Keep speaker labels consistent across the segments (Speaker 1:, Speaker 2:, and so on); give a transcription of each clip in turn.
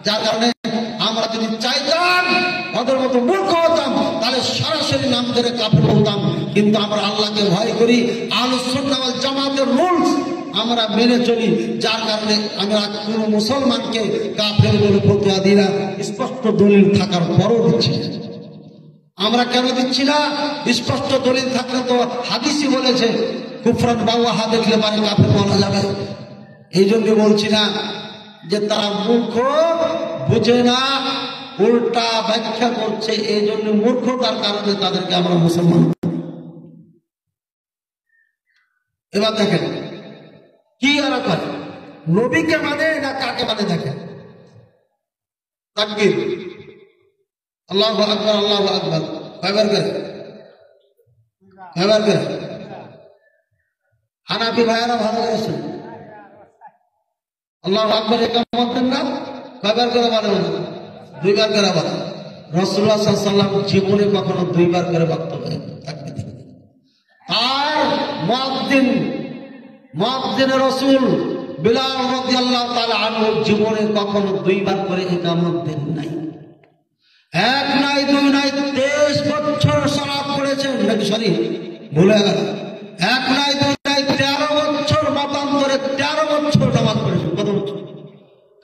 Speaker 1: যার কারণে আমরা যদি চাইতাম ওদের মতো মূর্খ হতাম তাহলে সরাসরি নাম ধরে কাফের বলতাম, কিন্তু আমরা আল্লাহকে ভয় করি, আহলুস সুন্নাহ ওয়াল জামাতের রুলস আমরা মেনে চলি, যার কারণে আমরা কোন মুসলমানকে কাফের বলে ফতোয়া দিই না, স্পষ্ট দলিল থাকার পরও দিচ্ছি না। আমরা কেন দিচ্ছি না? স্পষ্ট দলিল থাকলে তো হাদিসই বলেছে কুফরান বাওয়াহা দেখলে পারে কাফের বলা যাবে। এই জন্য বলছি না যে তারা মূর্খ, বুঝে না, উল্টা ব্যাখ্যা করছে, এই জন্য মূর্খতার কারণে তাদেরকে আমরা মুসলমান। এবার দেখেন কি আর করে, নবীকে মানে না কাকে মানে? দেখেন তাকবীর, আল্লাহু আকবার, আল্লাহু আকবার কয়বার করে? কয়বার করে? হানাফি ভাইয়েরা ভালো করেছেন, আল্লাহু আকবার ইকামত দেন না, কয়বার করে বলেন? দুইবার করে বলেন। রাসূলুল্লাহ সাল্লাল্লাহু আলাইহি ওয়াসাল্লাম জীবনে কখনো দুইবার করে বক্তব্য তাকবীর দেন। আর মুয়াজ্জিন রাসূল বিলাল রাদিয়াল্লাহু তাআলা আনহু জীবনে কখনো দুইবার করে ইকামত দেন নাই। এক নাই, দুই নাই, 23 বছর সালাত পড়েছেন নাকি? সরি, ভুলে গেল। এক নাই, দুই নাই, 13 বছর মতান্তরে 13 বছর নামাজ পড়েছেন। কত বছর?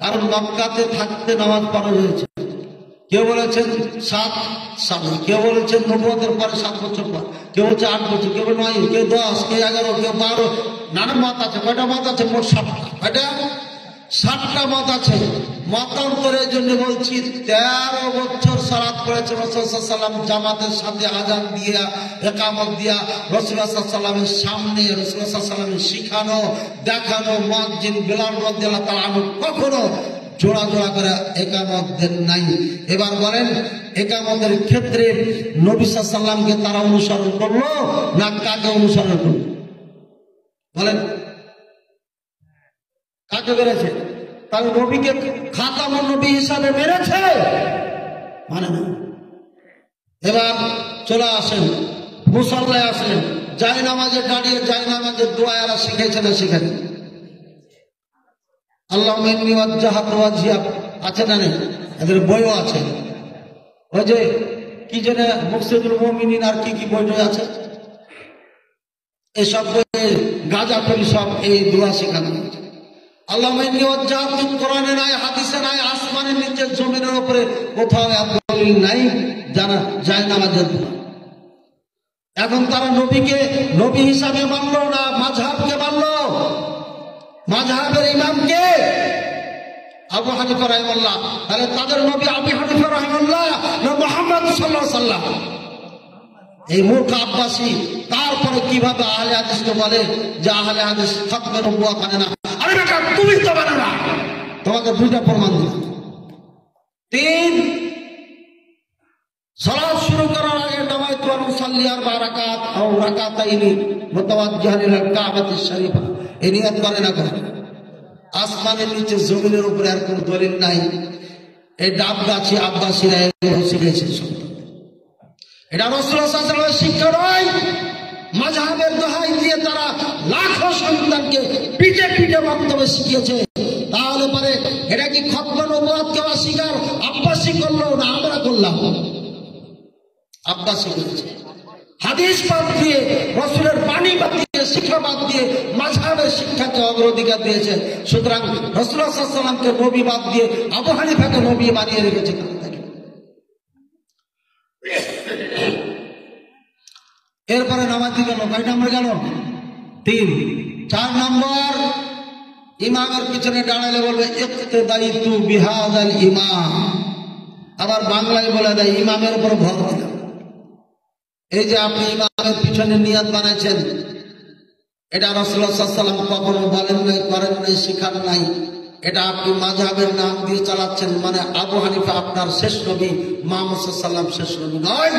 Speaker 1: কারণ মক্কাতে থাকতে নামাজ পড়া হয়েছে। কেউ বলেছেন 7 সাল, কেউ বলেছেন নবুয়তের পরে 7 বছর পর, কেউ বলছে 8 বছর, কেউ 9, কেউ 10, কেউ 11, কেউ 12, নানা মত আছে। কয়টা মত আছে? মোট 7টা। কয়টা? 7টা মত আছে। মতান্তরের জন্য বলছি 13 বছর সালাত করেছে রাসূল সাল্লাল্লাহু আলাইহি ওয়াসাল্লাম, জামাতের সাথে আযান দিয়া, ইকামত দিয়া, রাসূলুল্লাহ সাল্লাল্লাহু আলাইহি ওয়াসাল্লামের সামনে, রাসূলুল্লাহ সাল্লাল্লাহু আলাইহি ওয়াসাল্লামের শিখানো দেখানো মুয়াজ্জিন বিলাল রাদিয়াল্লাহু তাআলা আনহু কখনো জোড়া জোড়া করে ইকামত দেন নাই। এবার বলেন, ইকামতের ক্ষেত্রে নবী সাল্লাল্লাহু আলাইহি ওয়াসাল্লামকে তারা অনুসরণ করলো না কাকে অনুসরণ করলো? বলেন কাকে মেরেছে? তার নবীকে খাতামুন নবী হিসাবে মেরেছে? মানে না। এবার চলে আসেন মুসাল্লায়, আসলেন, জায় নামাজে দাঁড়িয়ে জায় নামাজের দোয়া এরা শিখেছে না শিখেছে? আল্লাহুম্মা ইন্নী ওয়াজ্জাহতু ওয়াজহিয়া আছে না নেই? এদের বইও আছে। ওই যে কি যেন মুফসিদুল মুমিনিন আর কি কি বই আছে, এসব বইয়ে গাঁজাখড়ি সব এই দোয়া শেখানো হয়েছে। আল্লাহুম্মা ইন্নী ওয়াজ্জাহতু, কোরআনে নাই, হাদিসে নাই, আসমানের নিচে জমিনের উপরে কোথাও দলিল নাই জানা যায় নামাজের দোয়া। এখন তারা নবীকে নবী হিসাবে মানলো না মাযহাবকে মানলো? মাযহাবের ইমামকে আবু হানিফা রাহিমাহুল্লাহ, তাহলে তাদের নবী আবু হানিফা রাহিমাহুল্লাহ না মুহাম্মদ সাল্লাল্লাহু আলাইহি ওয়াসাল্লাম? এই মূর্খ আব্বাসী তারপরে কিভাবে আহলে হাদিসকে বলে যে আহলে হাদিস খতমে নবুয়ত মানে না? আরে বেটা, তুমি তো মানে না। তোমাকে দুইটা প্রমাণ দিই। 3, সালাত শুরু করার আগে নামাইতু আন উসাল্লি 4 রাকাত আও রাকাতাইনি মুতাওয়াজ্জিহান ইলাল কাবাতিশ শরীফা, এই নিয়ত করে না করে? আসমানের নিচে জমিনের উপরে আর কোন দলিল নাই। এই ডাবগাছি আব্বাসীরা এগুলো শিখেছে। এটা রাসূলুল্লাহ সাল্লাল্লাহু আলাইহি ওয়াসাল্লামের শিক্ষা নয়। মাযহাবের দোহাই দিয়ে তারা লাখো সন্তানকে পিঠে পিঠে বক্তব্য শিখিয়েছে। তাহলে পরে এটা কি খতমে নবুয়তকে অস্বীকার আব্বাসী করলো না আমরা করলাম? আব্বাসী করেছে। হাদিস বাদ দিয়ে, রাসূলের বাণী বাদ দিয়ে, শিক্ষা বাদ দিয়ে মাযহাবের শিক্ষাকে অগ্রাধিকার দিয়েছে। সুতরাং রাসূলুল্লাহ সাল্লাল্লাহু আলাইহি ওয়াসাল্লামকে নবী বাদ দিয়ে আবু হানিফাকে নবী বানিয়ে রেখেছে। এরপরে নামাজি গেল, কয় নম্বর গেল? 3। 4 নম্বর, ইমামের পিছনে দাঁড়ালে বলবে ইক্তেদাইতু বিহাযাল ইমাম। আবার বাংলায় বলে দেয় ইমামের উপর ভর দিলাম। এই যে আপনি ইমামের পিছনে নিয়ত বানাইছেন, এটা রাসূলুল্লাহ সাল্লাল্লাহু আলাইহি ওয়াসাল্লাম কখনো বলেন নাই, করেন নাই, শিখান নাই। এটা আপনি মাযহাবের নাম দিয়ে চালাচ্ছেন। মানে আবু হানিফা আপনার শেষ নবী, মুহাম্মদ সাল্লাল্লাহু আলাইহি ওয়াসাল্লাম শেষ নবী নয়।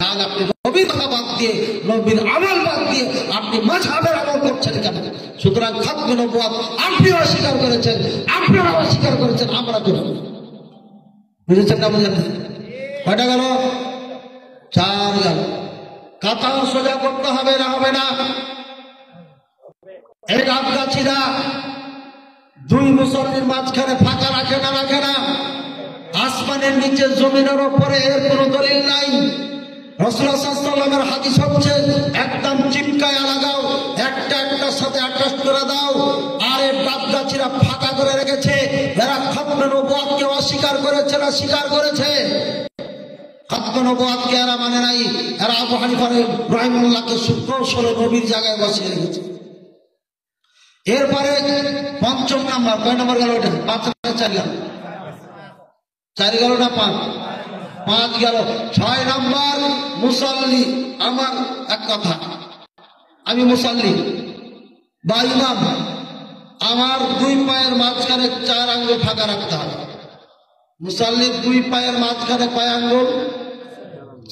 Speaker 1: তাহলে আপনি নবীর কথা বাদ দিয়ে, নবীর আমল বাদ দিয়ে আপনি মাযহাবের আমল করছেন কেন? সুতরাং খতমে নবুয়ত আপনিও অস্বীকার করেছেন, আপনারা অস্বীকার করেছেন, আমরা করি। বুঝেছেন না? বুঝেন? কয়টা গেল? 4 গেল। কাতার সোজা করতে হবে না হবে না? এই গাছগাছিরা 2 মুসল্লির মাঝখানে ফাঁকা রাখে না রাখে না? আসমানের নিচে জমিনের উপরে এর কোনো দলিল নাই। রাসূলুল্লাহ সাল্লাল্লাহু আলাইহি ওয়াসাল্লামের হাদিস হচ্ছে একদম চিপকায়া লাগাও, একটা একটার সাথে অ্যাটাচ করে দাও। আর এই বাপদাচিরা ফাঁকা করে রেখেছে। এরা খতমে নবুয়তকে অস্বীকার করেছে না স্বীকার করেছে? খতমে নবুয়তকে এরা মানে নাই। এরা আবু হানিফা রাহিমাহুল্লাহকে সুকৌশলে নবীর জায়গায় বসিয়ে রেখেছে। এরপরে পঞ্চম নাম্বার, কয় নম্বর গেল ওটা? 5 না 4 গেল? 4 গেল না 5 গেল। 6 নাম্বার মুসাল্লি। আমার এক কথা, আমি মুসাল্লি বা ইমাম, আমার 2 পায়ের মাঝখানে 4 আঙ্গুল ফাঁকা রাখতে হবে। মুসাল্লির 2 পায়ের মাঝখানে কয় আঙ্গুল?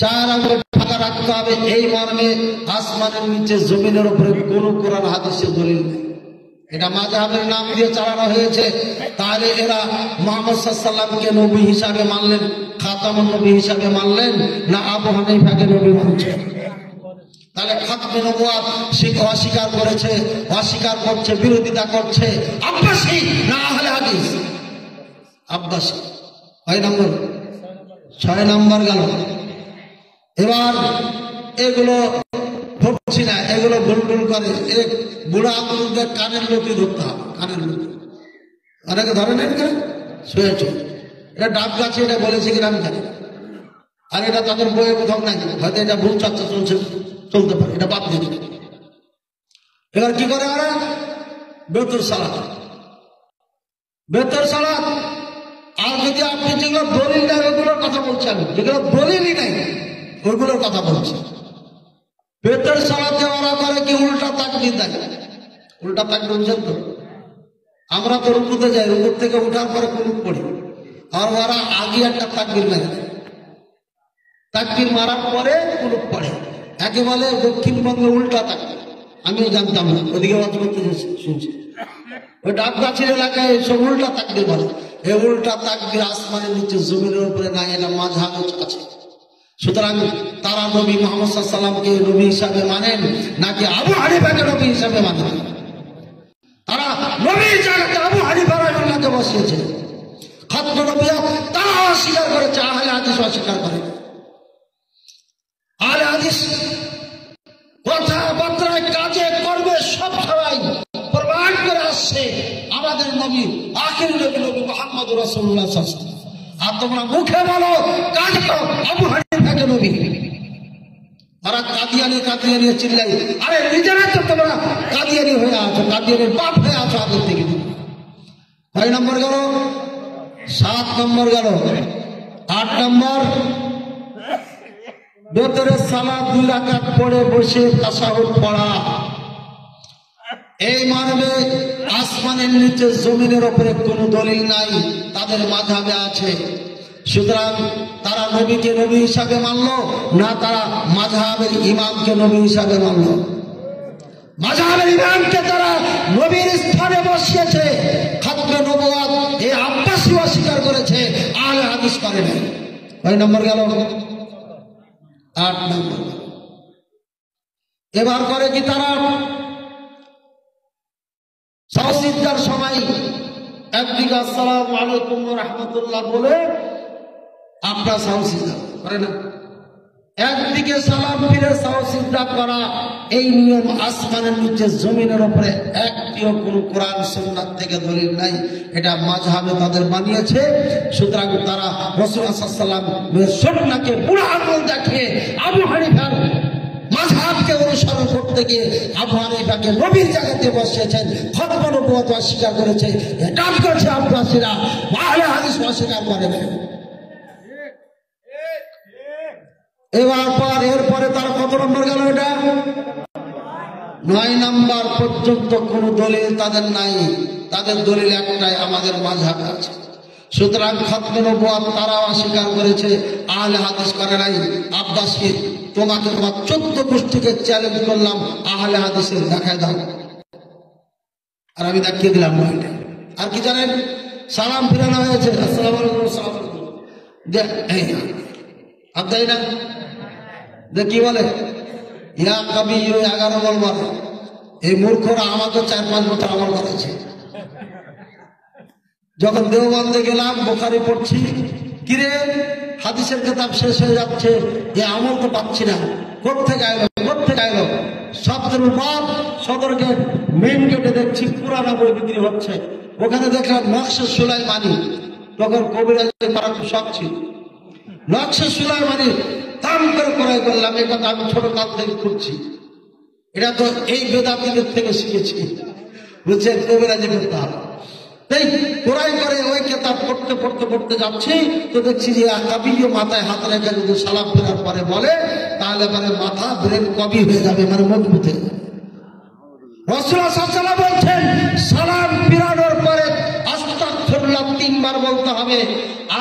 Speaker 1: 4 আঙ্গুল ফাঁকা রাখতে হবে। এই মর্মে আসমানের নিচে জমিনের উপরে কোন কোরআন হাদিসের দলিল নেই। এটা মাযহাবের নাম দিয়ে চালানো হয়েছে। তাহলে এরা মুহাম্মদ সাল্লাল্লাহু আলাইহি ওয়াসাল্লামকে নবী হিসাবে মানলেন, খাতামুন নবী হিসাবে মানলেন, না আবু হানিফাকে নবী মানছেন? তাহলে খতমে নবুয়ত অস্বীকার করেছে, অস্বীকার করছে, বিরোধিতা করছে আব্বাসী না আহলে হাদিস? আব্বাসী। 6 নম্বর, 6 নম্বর গেল। এবার এগুলো ধরছি না, এগুলো ভুল করে। এক বুড়া আঙুলদের কানের লতি ধরতে হবে, কানের লতি। অনেকে ধরে নেন কেন? শুয়েছে। এটা ডাব গাছে, এটা বলেছে কিনা আমি জানি। আর এটা তাদের বইয়ে কোথাও নাই, হয়তো এটা ভুল চর্চা চলতে পারে, এটা বাদ দিয়ে দেবে। এবার কি করে ওরা? বেতর সালাত, বেতর সালাত। আর যদি আপনি যেগুলো দলিল নাই ওগুলোর কথা বলছি, আমি যেগুলো দলিলই নাই ওইগুলোর কথা বলছি। বেতর সালাতে ওরা করে কি? উল্টা তাকবীর দেয়। উল্টা তাকবীর বুঝছেন তো? আমরা তো রুকুতে যাই, রুকুর থেকে উঠার পরে কুনুত পড়ি, আর ওরা আগে একটা তাকবীর মেরে দেয়। তাকবীর মারার পরে কুনুত পড়ে। একেবারে দক্ষিণবঙ্গে উল্টা তাকবীর। আমিও জানতাম না, ওদিকে ওয়াজ করতে শুনছি। ওই ডাবগাছির এলাকায় সব উল্টা তাকবীর বলে। এই উল্টা তাকবীর আসমানের নিচে জমিনের উপরে নাই, এটা মাযহাবে আছে। সুতরাং তারা নবী মুহাম্মদ সাল্লাল্লাহু আলাইহি ওয়াসাল্লামকে নবী হিসাবে মানেন নাকি আবু হানিফাকে নবী হিসাবে মানেন? তারা নবীর জায়গাতে আবু হানিফা রাহিমাহুল্লাহকে বসিয়েছে। খতমে নবুয়ত তারা অস্বীকার করেছে, আহলে হাদিস অস্বীকার করে। আহলে হাদিস কথাবার্তায় কাজে করবে সব সবাই প্রমাণ করে আসছে আমাদের নবী আখির নবী নবী মুহাম্মদুর রাসূলুল্লাহ সাল্লাল্লাহু আলাইহি ওয়াসাল্লাম। আর তোমরা মুখে বলো, কাজ করো আবু হানিফাকে নবী। ওরা কাদিয়ানি কাদিয়ানি চিল্লাই, আরে নিজেরা তো তোমরা কাদিয়ানি হয়ে আছো, কাদিয়ানির বাপ হয়ে আছো আগের থেকে। 6 নম্বর গেল, 7 নম্বর গেল, 8 নম্বর বেতরের সালাত 2 রাকাত পড়ে বসে তাশাহুদ পড়া। এই মর্মে আসমানের নিচে জমিনের উপরে কোনো দলিল নাই, তাদের মাযহাবে আছে। সুতরাং তারা নবীকে নবী হিসাবে মানলো না তারা মাযহাবের ইমামকে নবী হিসাবে মানলো? মাযহাবের ইমামকে তারা নবীর স্থানে বসিয়েছে। খতমে নবুয়ত এই আব্বাসী অস্বীকার করেছে, আহলে হাদিস করে নাই। 6 নম্বর গেল, 8 নম্বর। এবার করে কি তারা? সাউসিদ্দার সময় একদিকে আসসালামু আলাইকুম ওয়া রাহমাতুল্লাহ বলে আপনার সাউসিদ্দার করে না, একদিকে সালাম ফিরে সাউসিদ্দা করা। এই নিয়ম আসমানের নিচে জমিনের উপরে একটিও কোনো কোরআন সুন্নাত থেকে দলিল নাই, এটা মাযহাবে তাদের বানিয়েছে। সুতরাং তারা রাসূলুল্লাহ সাল্লাল্লাহু আলাইহি ওয়াসাল্লামের সুন্নাহকে বুড়া আঙুল দেখিয়ে আবু হানিফার মাযহাবকে অনুসরণ করতে গিয়ে আবু হানিফাকে নবীর জায়গাতে বসিয়েছেন। খতমে নবুয়ত অস্বীকার করেছে, এটা করছে আব্বাসীরা, আহলে হাদিস অস্বীকার করে না। এরপরে তার কত নম্বর গেল? এটা 9 নম্বর পর্যন্ত কোন দলিল তাদের নাই। তাদের দলিল একটাই, আমাদের মাযহাবে আছে। সুতরাং খতমে নবুয়ত তারা অস্বীকার করেছে, আহলে হাদিস করে নাই। আব্বাসী তোমাকে তোমার 14 গোষ্ঠীকে চ্যালেঞ্জ করলাম, আহলে হাদিসের দেখায় দাও। আর আমি দেখিয়ে দিলাম না। আর কি জানেন? সালাম ফিরানো হয়েছে, আসসালামু আলাইকুম, সালাম আদাই না, কি বলে ইয়া কবি 11 বলবার। এই মূর্খরা আমাকে 4-5 বছর আমল করেছে। যখন দেওবন্দে গেলাম, বুখারী পড়ছি, কিরে হাদিসের কিতাব শেষ হয়ে যাচ্ছে, এ আমল তো পাচ্ছি না, কোত্থেকে আইলো? সদরুল বাব, সদর গেট, মেইন গেটে দেখছি পুরানা বই বিক্রি হচ্ছে। ওখানে দেখলাম নকশে সুলাইমানি। তখন কবিরাজের করা খুব শখ ছিল। নকশে সুলাইমানি দাম করে ক্রয় করলাম। এটা তো আমি ছোট কাল থেকে করছি, এটা তো এই বেদাতিদের থেকে শিখেছি, বুঝছেন? কবিরাজি করতে হবে। তাই ক্রয় করে ওই কেতাব পড়তে যাচ্ছি, তো দেখছি যে কবিও মাথায় হাত রেখে যদি সালাম ফেরার পরে বলে, তাহলে মানে মাথা ব্রেন কবি হয়ে যাবে, মানে মজবুত হয়ে যাবে। রাসূলুল্লাহ সাল্লাল্লাহু আলাইহি ওয়াসাল্লাম বলছেন, সালাম ফিরানোর পরে আস্তাগফিরুল্লাহ 3 বার বলতে হবে।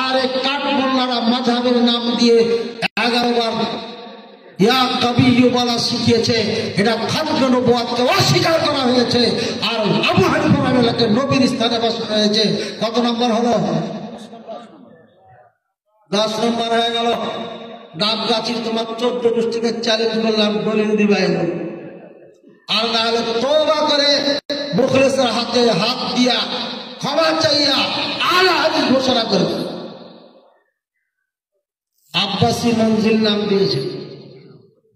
Speaker 1: আর এই কাঠ মোল্লারা মাযহাবের নাম দিয়ে 11 বার ইয়া কবিয়্যু বলা শিখিয়েছে। এটা খাতমে নবুওয়াতকে অস্বীকার করা হয়েছে। আর আবু হানিফা রাহিমাহুল্লাহকে নবীর স্থানে বসানো হয়েছে। কত নম্বর হলো? 10 নম্বর হয়ে গেল। ডাবগাছি তোমার 14 গোষ্ঠীকে চ্যালেঞ্জ করলাম, দলিল দিবাই, আর না হলে তওবা করে মুখলেসের হাতে হাত দিয়া ক্ষমা চাইয়া আলা হাদিস ঘোষণা করে। আব্বাসী মঞ্জিল নাম দিয়েছে।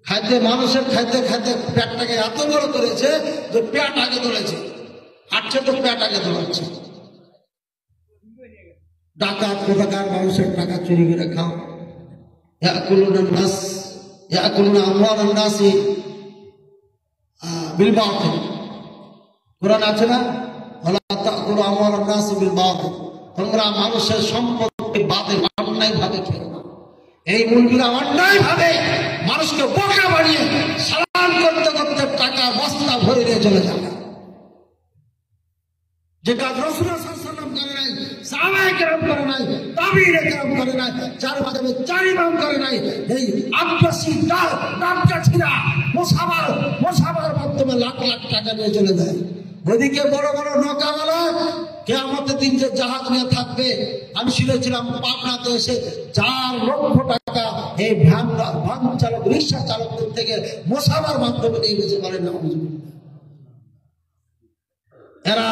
Speaker 1: খাইতে মানুষের খাইতে খাইতে পেটটাকে এত বড় করেছে যে পেট আগে দৌড়েছে, হাঁটছে তো পেট আগে দৌড়াচ্ছে। ডাকাত কোথাকার মানুষের টাকা চুরি করে খাও। ইয়াকুলুনান নাস, ইয়াকুলুনা আমওয়ালান নাসি বিল বাতিল। কোরআন আছে না, ওয়ালা তাকুলু আমওয়ালান নাসি বিল বাতিল। তোমরা মানুষের সম্পত্তি বাতিল অন্যায় ভাবে খেও না। এই মুলবিরা অন্যায় ভাবে মানুষকে বোকা বানিয়ে সালাম করতে করতে টাকা বস্তা ভরে নিয়ে চলে যাবে। যেটা রাসূলুল্লাহ সাল্লাল্লাহু আলাইহি ওয়াসাল্লাম করে নাই, সাহাবায়ে কেরাম করে নাই, তাবিঈনে কেরাম করে নাই, চার মাযহাবে 4 ইমাম করে নাই। এই আব্বাসী ডাবগাছিরা মুসাবার মাধ্যমে লাখ লাখ টাকা নিয়ে চলে যায়। ওদিকে বড় বড় নৌকাওয়ালা কিয়ামতের দিন যে জাহাজ নিয়ে থাকবে, আমি শুনেছিলাম পাবনাতে এসে 4 লক্ষ টাকা এই ভ্যান চালক, রিক্সা চালকদের থেকে মুসাবার মাধ্যমে নিয়ে গেছে। বলেন না, এরা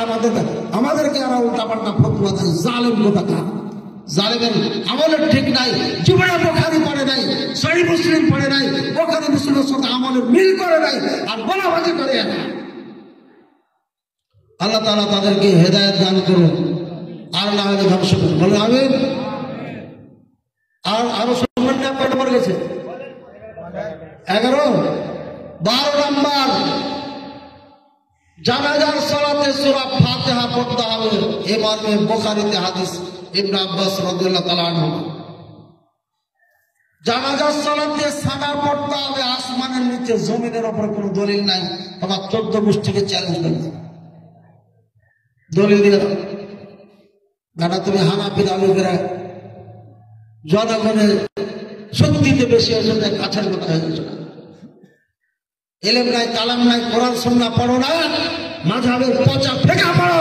Speaker 1: আমাদেরকে এরা উল্টাপাল্টা ফতোয়া দেয়। জালেম কোথাকার, জালেমের আমলের ঠিক নাই। জীবনে বুখারী পড়ে নাই, সহিহ মুসলিম পড়ে নাই, বুখারী মুসলিমের সাথে আমলের মিল করে নাই, আর বলাবাজি করে এরা। আল্লাহ তাআলা তাদেরকে হেদায়েত দান করুন, আর না হলে ধ্বংস করুন। বলে আমিন। আর আরো শুনবেন না, কয়টা পড়ে গেছে? 11। 12 নম্বর, জানাজার সালাতে সূরা ফাতিহা পড়তে হবে। এই মর্মে বুখারীতে হাদিস, ইবনে আব্বাস রাদিয়াল্লাহু তাআলা আনহু। জানাজার সালাতে সানা পড়তে হবে। আসমানের নিচে জমিনের উপরে কোনো দলিল নাই। তোমার 14 গোষ্ঠীকে চ্যালেঞ্জ করবে, দলিল দিয়ে দাও। দাদা তুমি হানাফির আলোকেরা জনগণের শক্তিতে বেশি হয়েছে, কাছের কথা হয়ে গেছে। এলেম নাই, কালাম নাই, কোরআন সুন্নাহ পড়ো না, মাযহাবের পচা ফেকা পড়ো,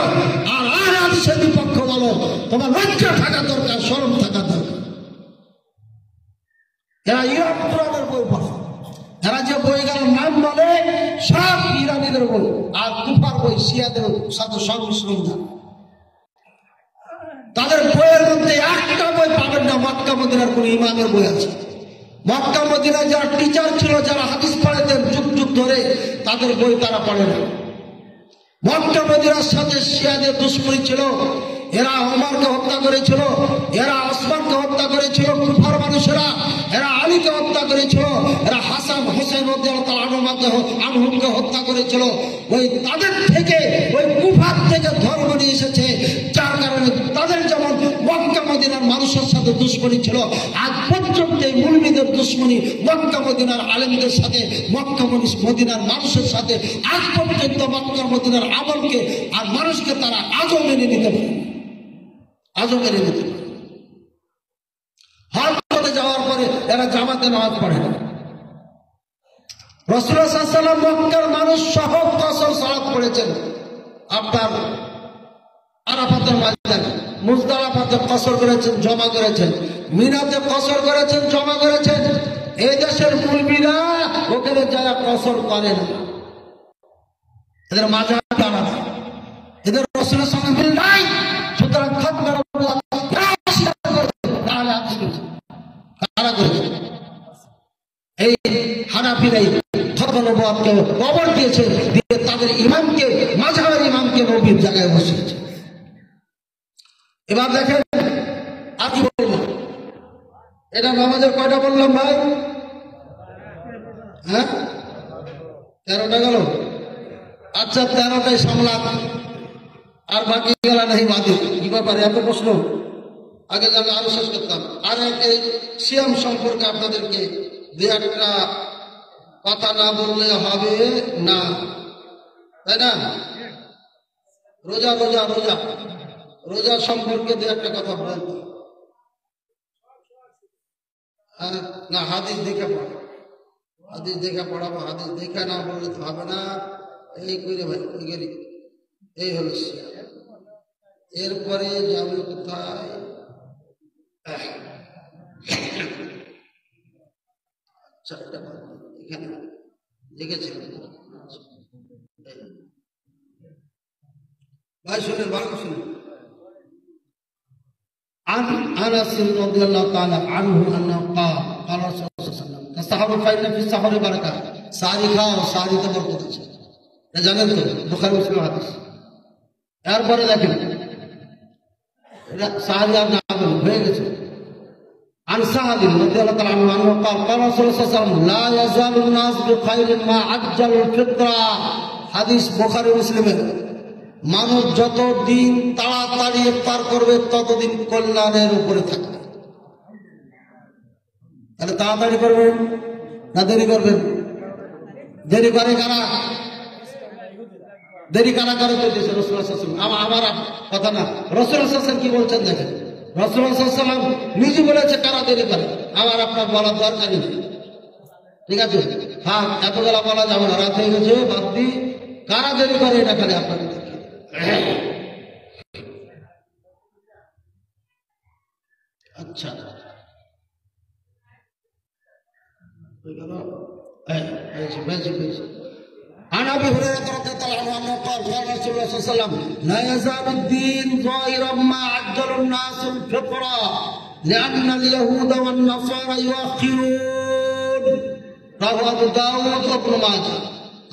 Speaker 1: আর হাদিসের বিপক্ষ বলো। তোমার লজ্জা থাকা দরকার, শরম থাকা দরকার। এরা ইরান কোরআনের বই পড়ে, এরা যে বইগুলোর নাম বলে সব ইরানিদের বই, আর কুফার বই শিয়াদের সাথে সংমিশ্রণ না। তাদের বইয়ের মধ্যে একটা বই পাবেন না মক্কা মদিনার কোন ইমামের বই আছে। মক্কা মদিনায় যারা টিচার ছিল, যারা হাদিস পড়াতেন যুগ যুগ ধরে, তাদের বই তারা পড়ে না। মক্কা মদিনার সাথে শিয়াদের দুশমনী ছিল। এরা ওমরকে হত্যা করেছিল, এরা ওসমানকে হত্যা করেছিল, কুফার মানুষেরা। এরা আলীকে হত্যা করেছিল, এরা হাসান হোসেন রাদিয়াল্লাহু তাআলা আনহুকে হত্যা করেছিল। ওই তাদের থেকে, ওই কুফার থেকে ধর্ম নিয়ে এসেছে। যার কারণে তাদের যেমন মক্কা মদিনার মানুষের সাথে দুশমনী ছিল, আজ পর্যন্ত এই মুলবিদের দুশমনী মক্কা মদিনার আলেমদের সাথে, মক্কা মদিনার মানুষের সাথে। আজ পর্যন্ত মক্কা মদিনার আমলকে আর মানুষকে তারা আজও মেনে নিতে পারে, আজও মেনে নিতে পারে। হজে যাওয়ার পরে এরা জামাতে নামাজ পড়ে না। রাসূলুল্লাহ সাল্লাল্লাহু আলাইহি ওয়াসাল্লাম মক্কার মানুষ সহ কসর সালাত পড়েছেন। আপনার আরাফাতের ময়দানে, মুজদালিফাতে কসর করেছেন, জমা করেছেন, মিনাতে কসর করেছেন, জমা করেছেন। এই দেশের মুলবিরা ওখানে যারা কসর করে না, এদের মাযহাব জানা না, এদের রাসূলের সঙ্গে মিল নাই। সুতরাং খাতমে নবুওয়াত তাহলে কারা করেছে? এই হানাফিরাই খতম নবুওয়াতকে কবর দিয়েছে, দিয়ে তাদের ইমামকে, মাযহাবের ইমামকে নবীর জায়গায় বসিয়েছে। এবার দেখেন আর কি বলবো, এটা নামাজের কয়টা বললাম ভাই? হ্যাঁ 13টা গেল। আচ্ছা 13টাই সামলাক, আর বাকি গেলা নাই বাদে। কি ব্যাপারে এত প্রশ্ন? আগে আমি আরো শেষ করতাম। আর এই সিয়াম সম্পর্কে আপনাদেরকে দু একটা কথা না বললে হবে না, তাই না? রোজা রোজা রোজা রোজা সম্পর্কে দু একটা কথা বলতো। হ্যাঁ না, হাদিস দেখে পড়া, হাদিস দেখে পড়াবো। হাদিস দেখে না বললে তো হবে না। এই করে ভাই গেলি, এই হলো সিয়াম। এরপরে যাবে কোথায়? এখানে দেখেছিলাম ভাই, শুনেন ভালো শুনেন। عن انس رضي الله تعالى عنه انه قال قال رسول الله صلى الله عليه وسلم تسحروا فإن في السحر بركة। সাহরি খাও, সাহরিতে বরকত আছে, এটা জানেন তো, বুখারী মুসলিম হাদিস। এরপরে দেখেন সাহরি আর না হয়ে গেছে। عن سعد رضي الله تعالى عنه قال قال رسول الله صلى الله عليه وسلم لا يزال الناس بخير ما عجل الفطرة। হাদিস বুখারী মুসলিমের। মানুষ যত দিন তাড়াতাড়ি ইফতার করবে ততদিন কল্যাণের উপরে থাকবে। তাহলে তাড়াতাড়ি করবেন না দেরি করবেন? দেরি করে কারা? দেরি কারা করে চলতেছে? রাসূলুল্লাহ সাল্লাল্লাহু আলাইহি ওয়াসাল্লাম। আমার কথা না, রাসূলুল্লাহ সাল্লাল্লাহু আলাইহি ওয়াসাল্লাম কি বলছেন দেখেন। রাসূলুল্লাহ সাল্লাল্লাহু আলাইহি ওয়াসাল্লাম নিজে বলেছে কারা দেরি করে, আমার আপনার বলার দরকার নেই। ঠিক আছে, হ্যাঁ এত বেলা বলা যাবে না, রাত হয়ে গেছে, বাদ দি। কারা দেরি করে এটা খালি আপনাকে আচ্ছা عن ابي هريره رضي الله عنه قال قال رسول الله صلى الله عليه وسلم لا يزال الدين ظاهرا ما عجل الناس الفطره لان اليهود والنصارى يؤخرون رواه ابو داود وابن ماجه।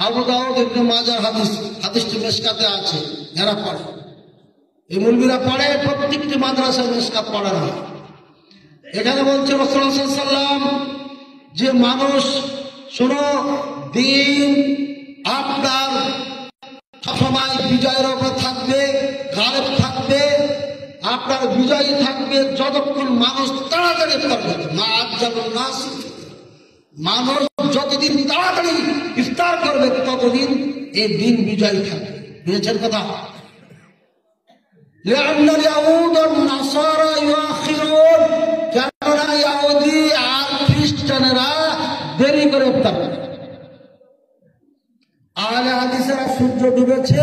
Speaker 1: আবু দাউদ ইবনে মাজার হাদিস, হাদিসটি মিশকাতে আছে। যারা পড়ে এই মুলবিরা পড়ে, প্রত্যেকটি মাদ্রাসায় মিশকাত পড়ে না। এখানে বলছে রাসূলুল্লাহ সাল্লাল্লাহু আলাইহি ওয়াসাল্লাম যে মানুষ শোনো, দিন আপনার সবসময় বিজয়ের উপরে থাকবে, গালেব থাকবে, আপনার বিজয়ী থাকবে যতক্ষণ মানুষ তাড়াতাড়ি ইফতার করবে। মা আজ্জালুন নাস, মানুষ যতদিন তাড়াতাড়ি ইফতার করবে ততদিন এই দিন বিজয়ী থাকবে। বুঝেছেন কথা? লিআন্নাল ইয়াহুদ ওয়ান নাসারা ইউআখিরুন, কেননা ইহুদি আর খ্রিস্টানেরা দেরি করে ইফতার করে। আহলে হাদিসেরা সূর্য ডুবেছে,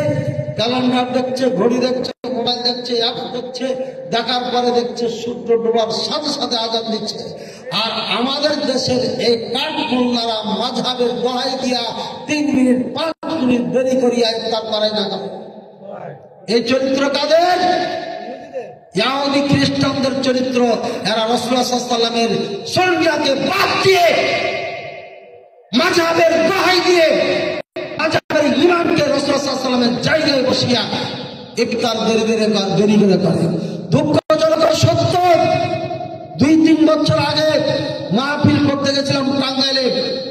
Speaker 1: ক্যালেন্ডার দেখছে, ঘড়ি দেখছে, মোবাইল দেখছে, অ্যাপ দেখছে, দেখার পরে দেখছে সূর্য ডোবার সাথে সাথে আজান দিচ্ছে। আর আমাদের দেশের এই কাঠমোল্লারা মাযহাবের দোহাই দিয়া 3 মিনিট 5 মিনিট দেরি করিয়া ইফতার করায় না। এই চরিত্র কাদের? ইহুদি খ্রিস্টানদের চরিত্র। এরা রাসূলুল্লাহ সাল্লাল্লাহু আলাইহি ওয়াসাল্লামের শরীয়তকে বাদ দিয়ে, মাযহাবের দোহাই দিয়ে, মাযহাবের ইমামকে রাসূলুল্লাহ সাল্লাল্লাহু আলাইহি ওয়াসাল্লামের জায়গায় বসিয়া ইফতার দেরি করে করে। দুঃখজনক সত্য, 2-3 বছর আগে মাহফিল করতে গেছিলাম টাঙ্গাইলে।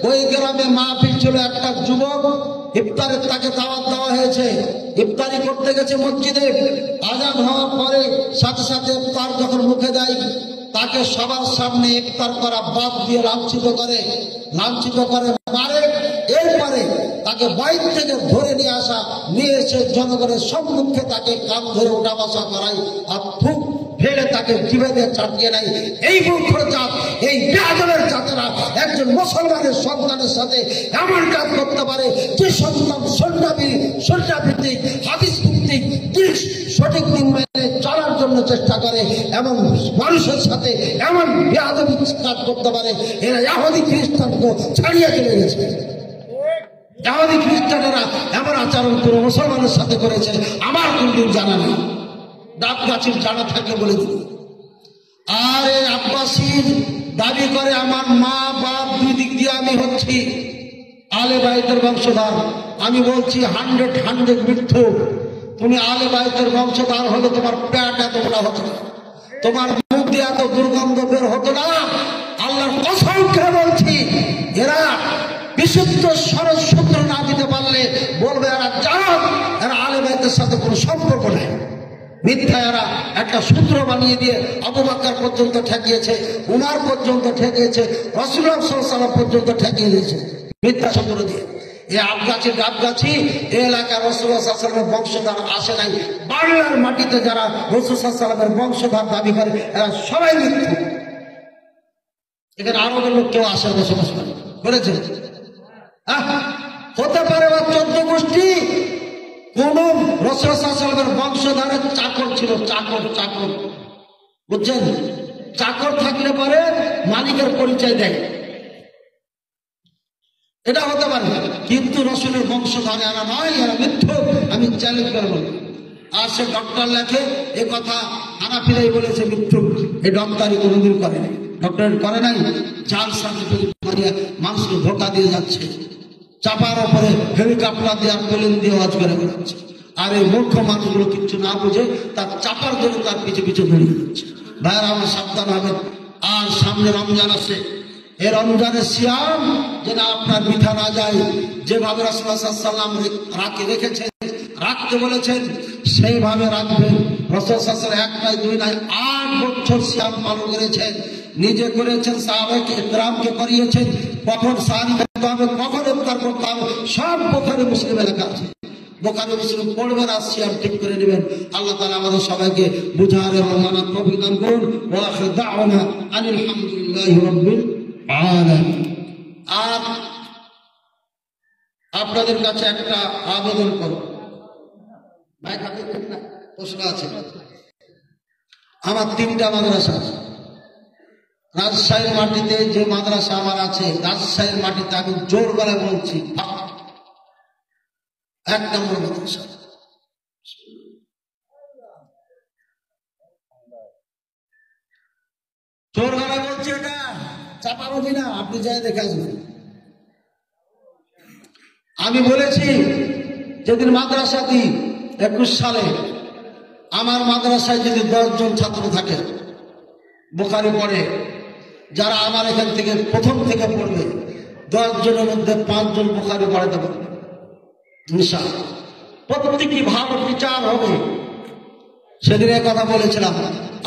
Speaker 1: ওই গ্রামে মাহফিল ছিল, একটা যুবক ইফতারের তাকে দাওয়াত দেওয়া হয়েছে, ইফতারি করতে গেছে মসজিদে। আজান হওয়ার পরে সাথে সাথে ইফতার যখন মুখে দেয়, তাকে সবার সামনে ইফতার করা বাদ দিয়ে লাঞ্ছিত করে মারে। এরপরে তাকে বাইর থেকে ধরে নিয়ে এসে জনগণের সম্মুখে তাকে কান ধরে ওঠা বসা করাই, আর থুক ফেলে তাকে জিভে দিয়ে চাটিয়ে নেয়। এই মূর্খের জাত, এই বেয়াদবের জাতেরা একজন মুসলমানের সন্তানের সাথে এমন কাজ করতে পারে যে সন্তান সন্ন্যাভিত্তিক হাদিস ভিত্তিক সঠিক দিন মেনে চলার জন্য চেষ্টা করে, এমন মানুষের সাথে এমন বেয়াদবি কাজ করতে পারে। এরা ইহুদি খ্রিস্টানকে ছাড়িয়ে চলে গেছে। ইহুদি খ্রিস্টানেরা এমন আচরণ কোন মুসলমানের সাথে করেছে আমার কোনদিন জানা নেই। ডাব গাছের জানা থাকে বলে দিল। আর এই আব্বাসীর দাবি করে আমার মা বাপ দুই দিক দিয়ে আমি হচ্ছি আলে বাইতের বংশধর। আমি বলছি 100 মিথ্যু। তুমি আলে বাইতের বংশধর হলে তোমার পেট এত বড় হতো না, তোমার মুখ দিয়ে এত দুর্গন্ধ বের হতো না। আল্লাহর কসম করে বলছি, এরা বিশুদ্ধ সরস সূত্র না দিতে পারলে বলবে এরা জাত, এরা আলে বাইতের সাথে কোনো সম্পর্ক নেই। মিথ্যা এরা একটা সূত্র বানিয়ে দিয়ে আবু বকর পর্যন্ত ঠেকিয়েছে, উমর পর্যন্ত ঠেকিয়েছে, রাসূলুল্লাহ সাল্লাল্লাহু আলাইহি ওয়াসাল্লাম পর্যন্ত ঠেকিয়ে দিয়েছে মিথ্যা সূত্র দিয়ে। এই আবগাছি ডাবগাছি এই এলাকার রাসূলুল্লাহ সাল্লাল্লাহু আলাইহি ওয়াসাল্লামের বংশধর আসে নাই। বাংলার মাটিতে যারা রাসূলুল্লাহ সাল্লাল্লাহু আলাইহি ওয়াসাল্লামের বংশধর দাবি করে এরা সবাই মিথ্যা। এখানে আরবের লোক কেউ আসে বসবাস করেছে? হতে পারে বা 14 গোষ্ঠী কোন রাসূলুল্লাহ সাল্লাল্লাহু আলাইহি ওয়াসাল্লামের বংশধরের চাকর ছিল। চাকর চাকর বুঝছেন? চাকর থাকলে পরে মালিকের পরিচয় দেয়, এটা হতে পারে। কিন্তু রাসূলের বংশধর এরা নয়, এরা মিথ্যা। আমি চ্যালেঞ্জ করে বলি। আর সে ডক্টর লেখে এ কথা হানাফিরাই বলেছে মিথ্যুক। এই ডক্টরই কোনোদিন করে নাই, ডক্টর করে নাই। জাল সার্টিফিকেট করিয়ে মানুষকে ধোকা দিয়ে যাচ্ছে, চাপার ওপরে হেলিকপ্টার দিয়ে আর প্লেন দিয়ে ওয়াজ করে বেড়াচ্ছে। আর এই মূর্খ মানুষগুলো কিচ্ছু না বুঝে তার চাপার জন্য তার পিছু পিছু দৌড়িয়ে যাচ্ছে। ভাইরা আমার সাবধান হবেন। আর সামনে রমজান আছে, এই রমজানের সিয়াম যেন আপনার মিঠা না যায়। যেভাবে রাসূলুল্লাহ সাল্লাল্লাহু আলাইহি ওয়াসাল্লাম রেখেছেন, রাখতে বলেছেন, সেইভাবে রাখবেন। রাসূলুল্লাহ সাল্লাল্লাহু আলাইহি ওয়াসাল্লাম 1 নয় 2 নয় 8 বছর সিয়াম পালন করেছেন, নিজে করেছেন, সাহাবায়ে ইকরামকে করিয়েছেন। কখন সাহারি করতে হবে, কখন ইফতার করতে হবে, সব বুখারী মুসলিমে লেখা আছে। বুখারী মুসলিম পড়বেন আর সিয়াম ঠিক করে নেবেন। আল্লাহ তাআলা আমাদের সবাইকে বুঝার এবং মানার তৌফিক দান করুন। ওয়া আখিরু দাওয়ানা আনিল হামদুলিল্লাহি রাব্বিল আলামিন। আর আপনাদের কাছে একটা আবেদন করব, ভাই কাছে না প্রশ্ন আছে। আমার 3টা মাদ্রাসা আছে রাজশাহীর মাটিতে। যে মাদ্রাসা আমার আছে রাজশাহীর মাটিতে, আমি জোর গলায় বলছি 1 নম্বর মাদ্রাসা। জোর গলায় বলছি, এটা চাপাবাজি না, আপনি যাই দেখে আসবেন। আমি বলেছি যেদিন মাদ্রাসা দিই 21 সালে, আমার মাদ্রাসায় যদি 10 জন ছাত্র থাকে বুখারী পড়ে, যারা আমার এখান থেকে প্রথম থেকে পড়বে 10 জনের মধ্যে 5 জন বুখারী পড়াতে পারবে ইনশাআল্লাহ। প্রত্যেকটি ভালো টিচার হবে। সেদিন এই কথা বলেছিলাম,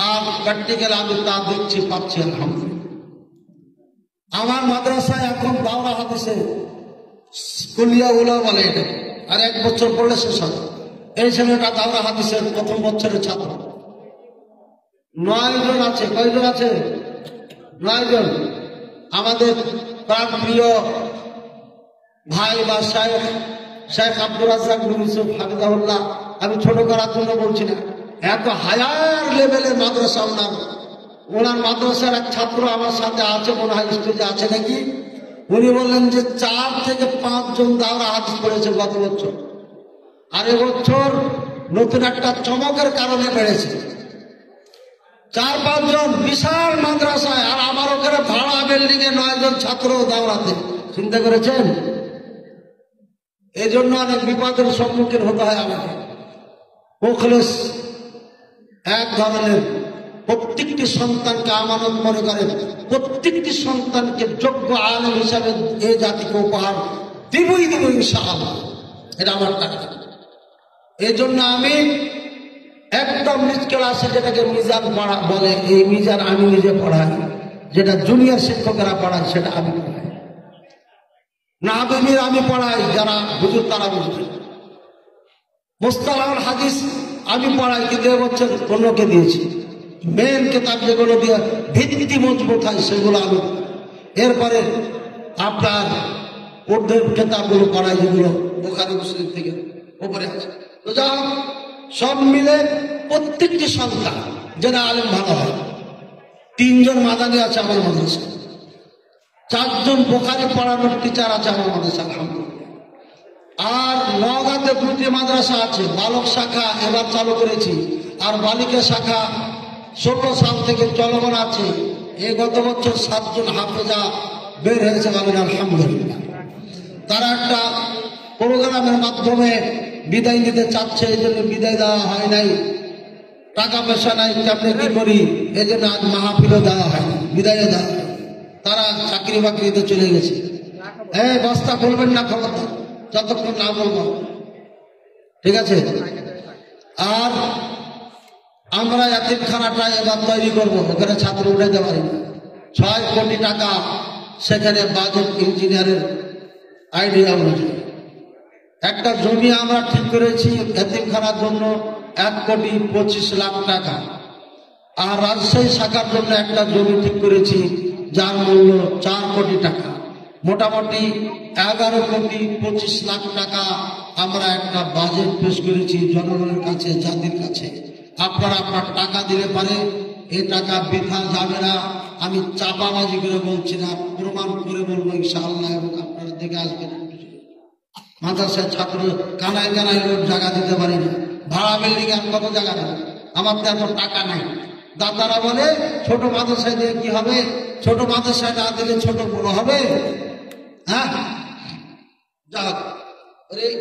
Speaker 1: আর প্র্যাকটিক্যাল আমি তা দেখছি, পাচ্ছি আলহামদুলিল্লাহ। আমার মাদ্রাসায় এখন দাওরা হাদিসে কুলিয়া উলা বলে এটা, আর 1 বছর পড়লে শেষ হবে। এই ছেলেটা দাওরা হাদিসের প্রথম বছরের ছাত্র। 9 জন আছে। কয়জন আছে? 9 জন। আমাদের প্রাণ প্রিয় ভাই বা শেখ আব্দুর রাজ্জাক বিন ইউসুফ হাফিজাহুল্লাহ, আমি ছোট করার জন্য বলছি না, এত হায়ার লেভেলের মাদ্রাসা ওনার মাদ্রাসার এক ছাত্র আমার সাথে আছে, মনে হয় স্টেজে আছে নাকি। উনি বললেন যে 4 থেকে 5 জন দাওরা হাদিস পড়েছে গত বছর, আর এবছর নতুন একটা চমকের কারণে বেড়েছে 4-5 জন। বিশাল মাদ্রাসায়, আর আমার ওখানে ভাড়া বিল্ডিং এ 9 জন ছাত্র দাওরাতে। চিন্তা করেছেন? এই জন্য অনেক বিপদের সম্মুখীন হতে হয় আমাকে। মুখলেস এক ধরনের প্রত্যেকটি সন্তানকে আমানত মনে করেন, প্রত্যেকটি সন্তানকে যোগ্য আলেম হিসাবে এই জাতিকে উপহার দিবই দিব ইনশাআল্লাহ। এটা আমার টার্গেট। এই জন্য আমি একদম নিজ ক্লাসে, যেটাকে মিজান পড়া বলে, এই মিজান আমি নিজে পড়াই। যেটা জুনিয়র শিক্ষকেরা পড়ায় সেটা আমি পড়াই। নাহবির আমি পড়াই, যারা হুজুর তারা বুঝবে। মুস্তালাহুল হাদিস আমি পড়াই, কিন্তু এবছর অন্যকে দিয়েছি। মেন কিতাব যেগুলো দিয়ে ভিত্তি মজবুত হয় সেগুলো আমি। এরপরে আপনার উর্দুর কিতাবগুলো পড়াই, যেগুলো বুখারী মুসলিম থেকে উপরে আছে। তো যাও সব মিলে প্রত্যেকটি সন্তান যেন আলেম ভালো হয়। 3 জন মাদানী আছে আমার মাদ্রাসায়, 4 জন বুখারী পড়ানোর টিচার আছে আমার মাদ্রাসা আলহামদুলিল্লাহ। আর নওগাঁতে 2টি মাদ্রাসা আছে, বালক শাখা এবার চালু করেছি, আর বালিকা শাখা 16 সাল থেকে চলমান আছে। এই গত বছর 7 জন হাফেজা বের হয়েছে, বলেন আলহামদুলিল্লাহ। তারা একটা প্রোগ্রামের মাধ্যমে বিদায় নিতে চাচ্ছে, এই জন্য বিদায় দেওয়া হয় নাই। টাকা পয়সা নাই, কেমনে কি করি, এই জন্য আজ মাহফিলও দেওয়া হয়, বিদায় দেওয়া হয়। তারা চাকরি বাকরিতে চলে গেছে। এই বস্তা খুলবেন না খবরদার, যতক্ষণ না বলবো, ঠিক আছে? আর আমরা এতিমখানাটা এবার তৈরি করবো, ওখানে ছাত্র উঠাইতে পারি না। 6 কোটি টাকা সেখানে বাজেট ইঞ্জিনিয়ারের আইডিয়া অনুযায়ী একটা জমি আমরা ঠিক করেছি এতিমখানার জন্য 1,25,00,000 টাকা। আর রাজশাহী শাখার জন্য একটা জমি ঠিক করেছি যার মূল্য 4 কোটি টাকা। মোটামুটি 11,25,00,000 টাকা আমরা একটা বাজেট পেশ করেছি জনগণের কাছে, জাতির কাছে। আপনারা আপনার টাকা দিলে পারে, এই টাকা বৃথা যাবে না। আমি চাপাবাজি করে বলছি না, প্রমাণ করে বলবো ইনশাআল্লাহ। এবং আপনারা দেখে আসবেন। মাদ্রাসার ছাত্র কানায় কানায় লোক জায়গা দিতে পারি না, ভাড়া বিল্ডিং আর কত জায়গা দেবে, আমার তো এত টাকা নাই। দাদারা বলে ছোট মাদ্রাসায় দিয়ে কি হবে, ছোট মাদ্রাসায় না দিলে ছোট বড় হবে। হ্যাঁ, যাক,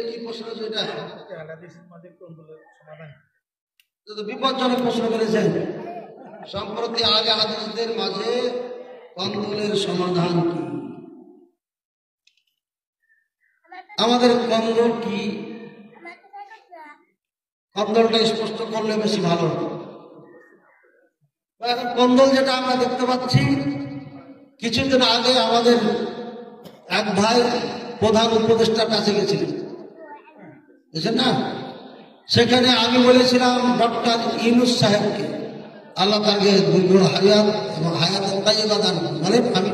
Speaker 1: কি প্রশ্ন এটা? বিপজ্জনক প্রশ্ন করেছেন। সম্প্রতি আগে হাদিসদের মাঝে কন্দলের সমাধান কি? আমাদের কন্দল কি, কন্দলটা স্পষ্ট করলে বেশি ভালো। এখন কন্দল যেটা আমরা দেখতে পাচ্ছি, কিছুদিন আগে আমাদের এক ভাই প্রধান উপদেষ্টার কাছে গেছিলেন, বুঝছেন না? সেখানে আমি বলেছিলাম ডক্টর ইউনূস সাহেবকে আল্লাহ তাকে দীর্ঘ হায়াত এবং হায়াতের তাইয়্যিবা দান করুন, বলেন আমি।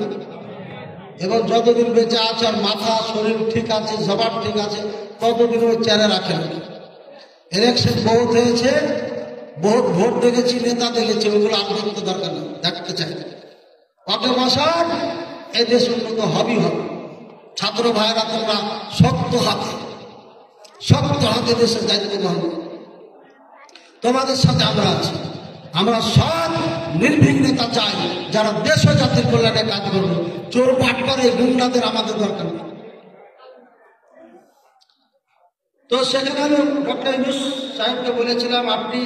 Speaker 1: এবং যতদিন বেঁচে আছে আর মাথা শরীর ঠিক আছে, জবাব ঠিক আছে, ততদিন ওই চেয়ারে রাখেন। ইলেকশন বহুত হয়েছে, বহুত ভোট দেখেছি, নেতা দেখেছি, ওগুলো আর দেখতে দরকার নেই, দেখতে চাই। পাকে বসার এই দেশ উন্নত হবেই হবে। ছাত্র ভাইরা তোমরা শক্ত হাতে দেশের দায়িত্ব গ্রহণ করো। তোমাদের সাথে আমরা আছি। আমরা সব নির্ভীক নেতা চাই যারা দেশ ও জাতির কল্যাণে কাজ করবে। চোর বাটপার এই গুন্ডাদের আমাদের দরকার নেই। তো সেখানে আমি ডক্টর ইউনূস সাহেবকে বলেছিলাম, আপনি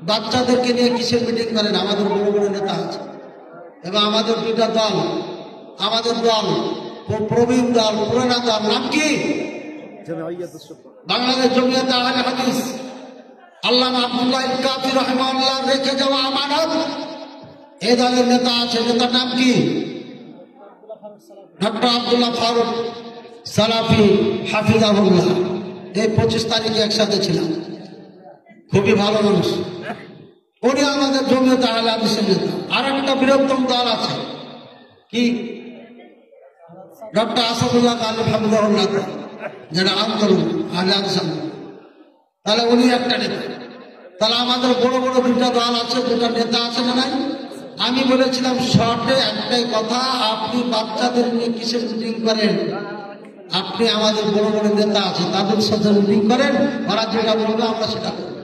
Speaker 1: বাচ্চাদেরকে নিয়ে কিসের মিটিং করেন? আমাদের বড় বড় নেতা আছে এবং আমাদের 2টা দল, আমাদের দল প্রবীণ দল, পুরানা দল, নাম কি? বাংলাদেশ জমিয়তে আহলে হাদিস, আল্লামা আব্দুল্লাহ কাফি রাহিমাহুল্লাহ রেখে যাওয়া আমানত। এই দলের নেতা আছে, নেতার নাম কি? ডক্টর আব্দুল্লাহ ফারুক সালাফি হাফিজাহুল্লাহ। এই 25 তারিখে একসাথে ছিলাম, খুবই ভালো মানুষ। উনি আমাদের জমিয়তে আহলে হাদিসের নেতা। আর একটা বৃহত্তম দল আছে, কি? ডক্টর আসাদুল্লাহ গালিব হাফিজাহুল্লাহ, যেটা আন্দোলন আহলে হাদিস। তাহলে উনি একটা নেতা। তাহলে আমাদের বড় বড় 2টা দল আছে, 2টা নেতা আছে না নাই? আমি বলেছিলাম শর্টে একটাই কথা, আপনি বাচ্চাদের নিয়ে কিসের মিটিং করেন? আপনি আমাদের বড় বড় নেতা আছে, তাদের সাথে মিটিং করেন, ওরা যেটা বলবে আমরা সেটা করব।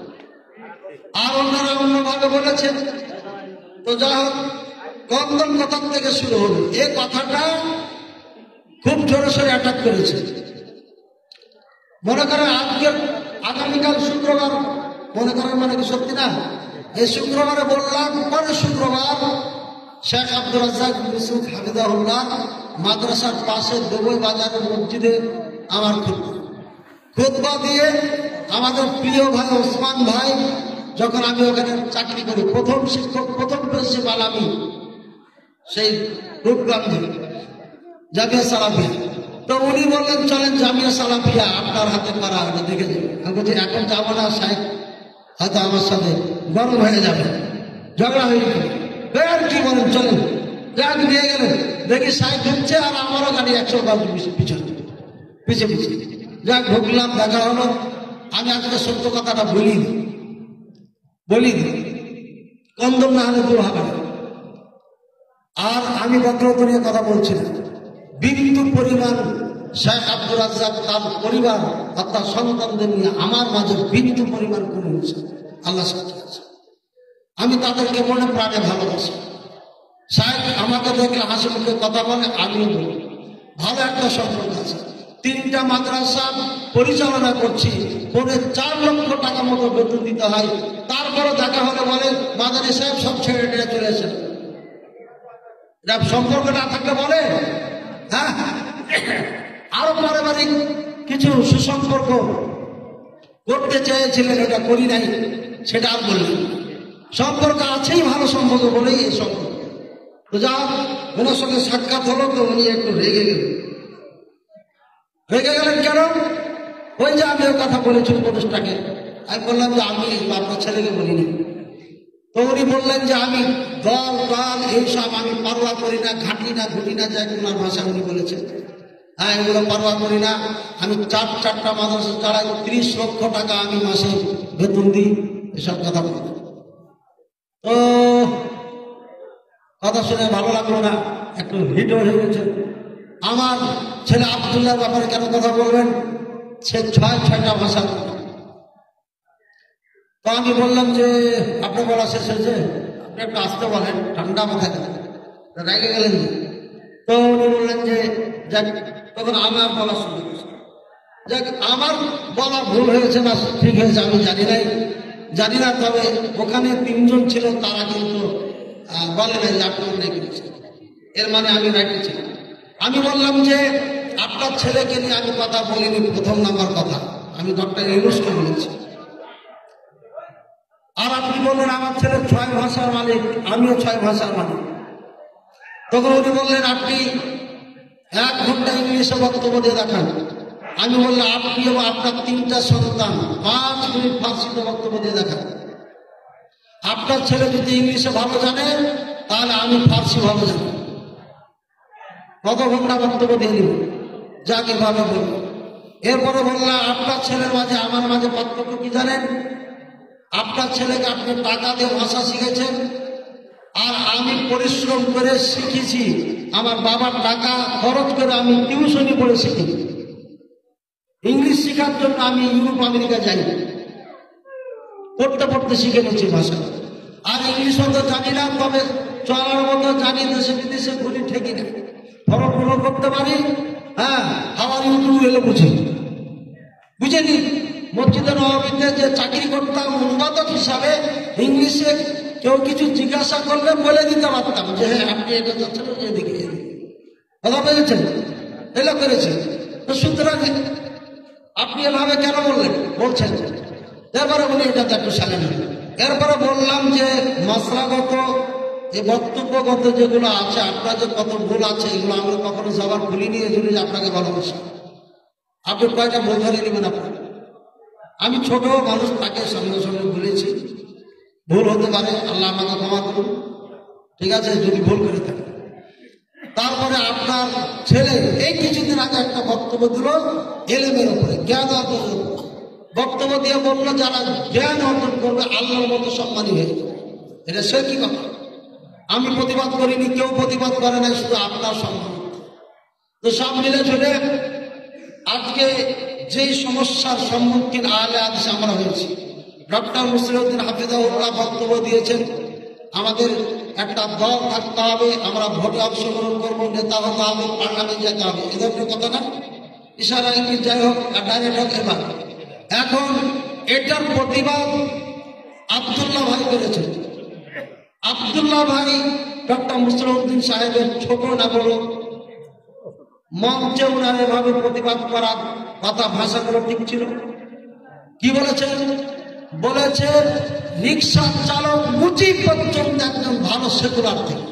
Speaker 1: আর অন্যরা অন্যভাবে বলেছেন। তো যা হোক, কন্দল কথার থেকে শুরু হলো। এই কথাটা খুব জোরে সোরে অ্যাটাক করেছে। মনে করেন আগামীকাল শুক্রবার, মনে করেন মানে কি সত্যি না? এই শুক্রবারে বললাম, পরে শুক্রবার শেখ আব্দুর রাজ্জাক ইউসুফ হাফিজাহুল্লাহ মাদ্রাসার পাশে দুবই বাজারের মসজিদে আমার খুতবা দিয়ে আমাদের প্রিয় ভাই ওসমান ভাই, যখন আমি ওখানে চাকরি করি, প্রথম শিক্ষক, প্রথম প্রিন্সিপাল আমি, সেই রূপগঞ্জে জামিয়া সালাফিয়া। তো উনি বললেন চলেন জামিয়া সালাফিয়া, আপনার হাতে করা ওটা দেখে যাবে। আমি বলছি এখন যাবো না, সাহেব হয়তো আমার সাথে গরম হয়ে যাবে, ঝগড়া হয়ে যাবে। আর কি বলেন, চলেন। যাক, নিয়ে গেলেন, দেখি সাহেব ঢুকছে আর আমারও গাড়ি 100 গজ পিছনে পিছিয়ে পিছিয়ে। যাক, ঢুকলাম, দেখা হলো। আমি আজকে সত্য কথাটা বলিনি, কন্দল না হলে দূর হবে না। আর আমি বক্রত নিয়ে কথা বলছি না। বিন্দু পরিমাণ শেখ আব্দুর রাজ্জাক তার পরিবার অর্থাৎ সন্তানদের নিয়ে আমার মাঝে বিন্দু পরিমাণ কমে হয়েছে। আল্লাহ সাথে আছে, আমি তাদেরকে মনে প্রাণে ভালোবাসি। সাহেব আমাকে দেখলে হাসি মুখে কথা বলে, আমিও বলি, ভালো একটা সম্পর্ক আছে। 3টা মাদ্রাসা পরিচালনা করছি, পরে 4 লক্ষ টাকা মতো বেতন দিতে হয়। তারপরে দেখা হলে বলে মাদানী সাহেব সব ছেড়ে টেড়ে চলেছে। এটা সম্পর্ক না থাকলে বলে। হ্যাঁ, আরো পারিবারিক কিছু সুসম্পর্ক করতে চেয়েছিলেন, এটা করি নাই, সেটা আর বললেন। সম্পর্ক আছেই, ভালো সম্পর্ক বলেই এই সম্পর্ক। তো যা ওনার সঙ্গে সাক্ষাৎ হলো, তো উনি একটু রেগে গেলেন। রেগে গেলেন কেন? ওই যে আমি ওই কথা বলেছি উপদেশটাকে। আমি বললাম যে আমি আপনার ছেলেকে বলিনি। তো উনি বললেন যে আমি দল দল এইসব আমি পারোয়া করি না, ঘাটি না, ঘুটি না, যাই ওনার ভাষা উনি বলেছেন। হ্যাঁ, এগুলো পারোয়া করি না। আমি 4টা মাদ্রাসা চালাই, 30 লক্ষ টাকা আমি মাসে বেতন দিই, এসব কথা বলি। তো কথা শুনে ভালো লাগলো না, একটু হিটও হয়ে গেছে। আমার ছেলে আব্দুল্লাহর ব্যাপারে কেন কথা বলবেন? সে 6টা ভাষা। তো আমি বললাম যে আপনার বলা শেষ হয়েছে, আপনি একটু আসতে বলেন, ঠান্ডা মাথায় রেগে গেলেন। তো উনি বললেন যে যাক, তখন আমার বলা শুরু করেছে। যাক, আমার বলা ভুল হয়েছে না ঠিক হয়েছে আমি জানি না। তবে ওখানে 3 জন ছিল, তারা কিন্তু বলে নাই যে আপনি অন্যায় করেছেন, এর মানে আমি রাইটে ছিলাম। আমি বললাম যে আপনার ছেলেকে নিয়ে আমি কথা বলিনি, প্রথম নাম্বার কথা আমি ডক্টর ইউনূসকে বলেছি। আর আপনি বললেন আমার ছেলে 6 ভাষার মালিক, আমিও 6 ভাষার মালিক। তখন উনি বললেন আপনি 1 ঘন্টা ইংলিশে বক্তব্য দিয়ে দেখান। আমি বললাম আপনি এবং আপনার 3টা সন্তান 5 মিনিট ফার্সিতে বক্তব্য দিয়ে দেখান। আপনার ছেলে যদি ইংলিশে ভালো জানে, তাহলে আমি ফার্সি ভালো জানি। কত ঘন্টা বক্তব্য দিয়ে দিব, যাকে ভাবে বলব। এরপরে বললাম আপনার ছেলের মাঝে আমার মাঝে পার্থক্য কি জানেন? আপনার ছেলেকে আপনি টাকা দিয়ে ভাষা শিখেছেন, আর আমি পরিশ্রম করে শিখেছি। আমার বাবার টাকা খরচ করে আমি টিউশনি পড়ে শিখেছি। ইংলিশ শেখার জন্য আমি ইউরোপ আমেরিকা যাই, পড়তে পড়তে শিখে নিচ্ছি ভাষা। আর ইংলিশ অত জানি না, তবে চলার মতো জানি, দেশে বিদেশে ঘুরি ঠেকি না, ফরম পূরণ করতে পারি। হ্যাঁ, আমার ইউটিউব এলে বুঝেনি। মসজিদে নববীতে যে চাকরি করতাম অনুবাদক হিসাবে, ইংলিশে কেউ কিছু জিজ্ঞাসা করলে বলে দিতে পারতাম যে হ্যাঁ আপনি এটা যাচ্ছেন এদিকে, কথা বলেছেন, এলো করেছেন। তো সুতরাং আপনি এভাবে কেন বলছেন? এরপরে উনি এটাতে একটু সালেন। এরপরে বললাম যে মশলাগত যে বক্তব্যগত যেগুলো আছে, আপনার যে কত ভুল আছে, এগুলো আমরা কখনো সবার ভুলিনি। এই জন্য আপনাকে ভালোবাসি। আপনি কয়টা ভুল ধরে নেবেন আপনার? আমি ছোট মানুষ, তাকে সঙ্গে সঙ্গে বলেছি, ভুল হতে পারে, আল্লাহ আমাকে ক্ষমা করুন, ঠিক আছে, যদি ভুল করে থাকে। তারপরে আপনার ছেলে এই কিছুদিন আগে একটা বক্তব্য দিল এলেমের উপরে, জ্ঞান অর্জনের উপরে বক্তব্য দিয়ে বললো যারা জ্ঞান অর্জন করবে আল্লাহর মতো সম্মানী হয়ে যাবে। এটা সে কি কথা? আমি প্রতিবাদ করিনি, কেউ প্রতিবাদ করে নাই, শুধু আপনার সম্মান। তো সব মিলে চলে আজকে যেই সমস্যার সম্মুখীন আহলে হাদিস আমরা হয়েছি, ডক্টর মুসলিউদ্দিন হাফিজাহুল্লাহ বক্তব্য দিয়েছেন আমাদের একটা দল থাকতে হবে, আমরা ভোটে অংশগ্রহণ করবো, নেতা হতে হবে, পার্লামেন্টে যেতে হবে, এ ধরনের কথা না, ইশারা ইঙ্গিত যাই হোক, ডাইরেক্ট হোক। এবার এখন এটার প্রতিবাদ আব্দুল্লাহ ভাই করেছেন। আব্দুল্লাহ ভাই ডক্টর মুসলিউদ্দিন সাহেবের ছোট না বড়, মঞ্চে উনার এভাবে প্রতিবাদ করার কথা, ভাষাগুলো ঠিক ছিল। কি বলেছেন? বলেছে রিক্সা চালক মুচি পর্যন্ত একজন ভালো সেকুলার থেকে।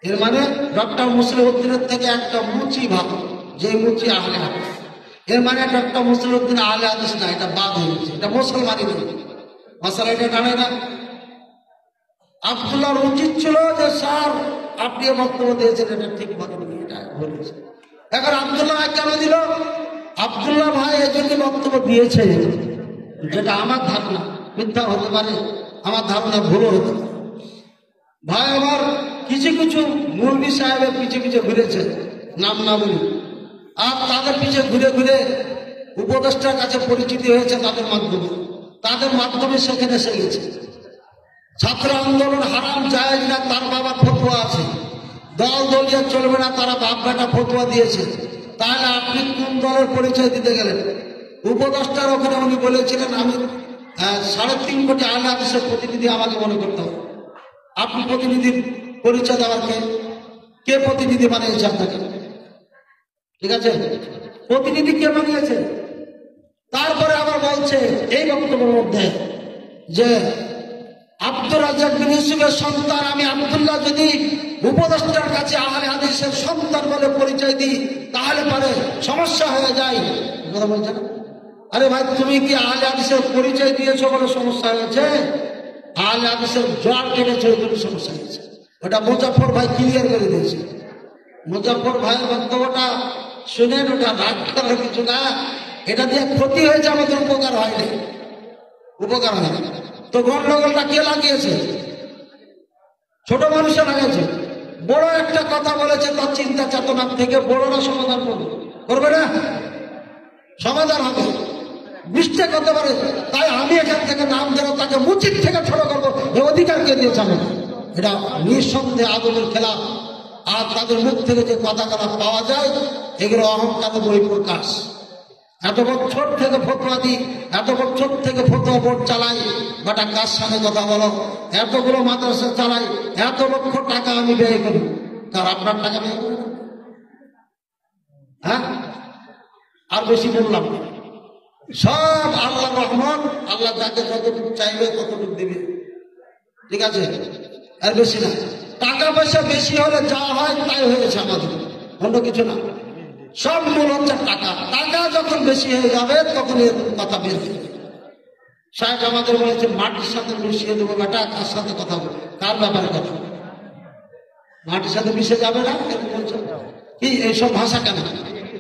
Speaker 1: এর মানে ডক্টর মুসলিউদ্দিনের থেকে একটা মুচি ভালো, যে মুচি আহলে হাদিস। এর মানে ডক্টর মুসলিউদ্দিন আহলে হাদিস না, এটা বাদ হয়ে গেছে, এটা মুসলমানই নেই। মশালা এটা জানে না। আব্দুল্লাহর উচিত ছিল যে স্যার আপনি বক্তব্য দিয়েছেন, এটা ঠিক বলেননি, এটা বলেছে। এখন আব্দুল্লাহ কেন দিল? আব্দুল্লাহ ভাই এজন্য বক্তব্য দিয়েছে, যেটা আমার ধারণা মিথ্যা হতে পারে, আমার ধারণা ভুল হতে পারে। ভাই আমার কিছু কিছু মৌলভী সাহেবের পিছে পিছে ঘুরেছে, নাম না বলি, আর তাদের পিছে ঘুরে ঘুরে উপদেষ্টার কাছে পরিচিতি হয়েছে, তাদের মাধ্যমে সেখানে এসে গেছে। ছাত্র আন্দোলন হারাম জায়েজ না তার বাবার ফতোয়া আছে, দল দলিয়া চলবে না তারা বাপ বেটা ফতোয়া দিয়েছে। তাহলে আপনি কোন দলের পরিচয় দিতে গেলেন? উপদেষ্টার ওখানে উনি বলেছিলেন আমি 3.5 কোটি আহলে হাদিসের প্রতিনিধি আমাকে মনে করতে হবে। আপনি প্রতিনিধির পরিচয় দেওয়ার কে প্রতিনিধি বানিয়েছে আপনাকে? ঠিক আছে, প্রতিনিধি কে বানিয়েছে? তারপরে আবার বলছে এই বক্তব্যের মধ্যে যে আব্দুর রাজ্জাক বিন ইউসুফের সন্তান আমি আব্দুল্লাহ যদি উপদেষ্টার কাছে আহলে হাদিসের সন্তান বলে পরিচয় দিই তাহলে পরে সমস্যা হয়ে যায়। বলছে না, আরে ভাই তুমি কি আহলে হাদিসের পরিচয় দিয়েছো বলে সমস্যা হয়েছে? আহলে হাদিসের জড় কেটেছে ওই জন্য সমস্যা হয়েছে। ওটা মুজাফর ভাই ক্লিয়ার করে দিয়েছে। মুজাফর ভাইয়ের বক্তব্যটা শুনেন, ওটা রাগ করার কিছু না, এটা দিয়ে ক্ষতি হয়েছে, আমাদের উপকার হয়নি, উপকার হয়নি। তো গন্ডগোলটা কে লাগিয়েছে? ছোট মানুষে লাগাইছে। বড় একটা কথা বলেছে তার চিন্তা চেতনা থেকে বড়রা সমাধান করবে না, সমাধান হবে। মিস্টেক হতে পারে, তাই আমি এখান থেকে নাম দেব, তাকে মুচিত থেকে ছোট করবো এই অধিকার কে দিয়েছে আমাকে? এটা নিঃসন্দেহে আদমের খেলা। আর তাদের মুখ থেকে যে কথাগুলো পাওয়া যায় এগুলো অহংকারের বহিঃপ্রকাশ। এত বছর থেকে ফতোয়া দিই, এত বছর থেকে ফতোয়া বোর্ড চালাই, বাটা কার সাথে কথা বলো, এতগুলো মাদ্রাসা চালাই, এত লক্ষ টাকা আমি ব্যয় করি, তার আপনার টাকা ব্যয় করি? হ্যাঁ, আর বেশি বললাম না। সব আল্লাহ রহমত, আল্লাহ যাকে যতটুকু চাইবে ততটুকু দেবে, ঠিক আছে? আর বেশি না। টাকা পয়সা বেশি হলে যা হয় তাই হয়েছে আমাদের, অন্য কিছু না। সব মূল হচ্ছে টাকা। টাকা যখন বেশি হয়ে যাবে তখন এর কথা বের হবে। সাহেব আমাদের বলেছে মাটির সাথে মিশিয়ে দেবো বেটা, কার সাথে কথা বলবো, কার ব্যাপারে কথা বলবো? মাটির সাথে মিশে যাবে না কি? এইসব ভাষা কেন?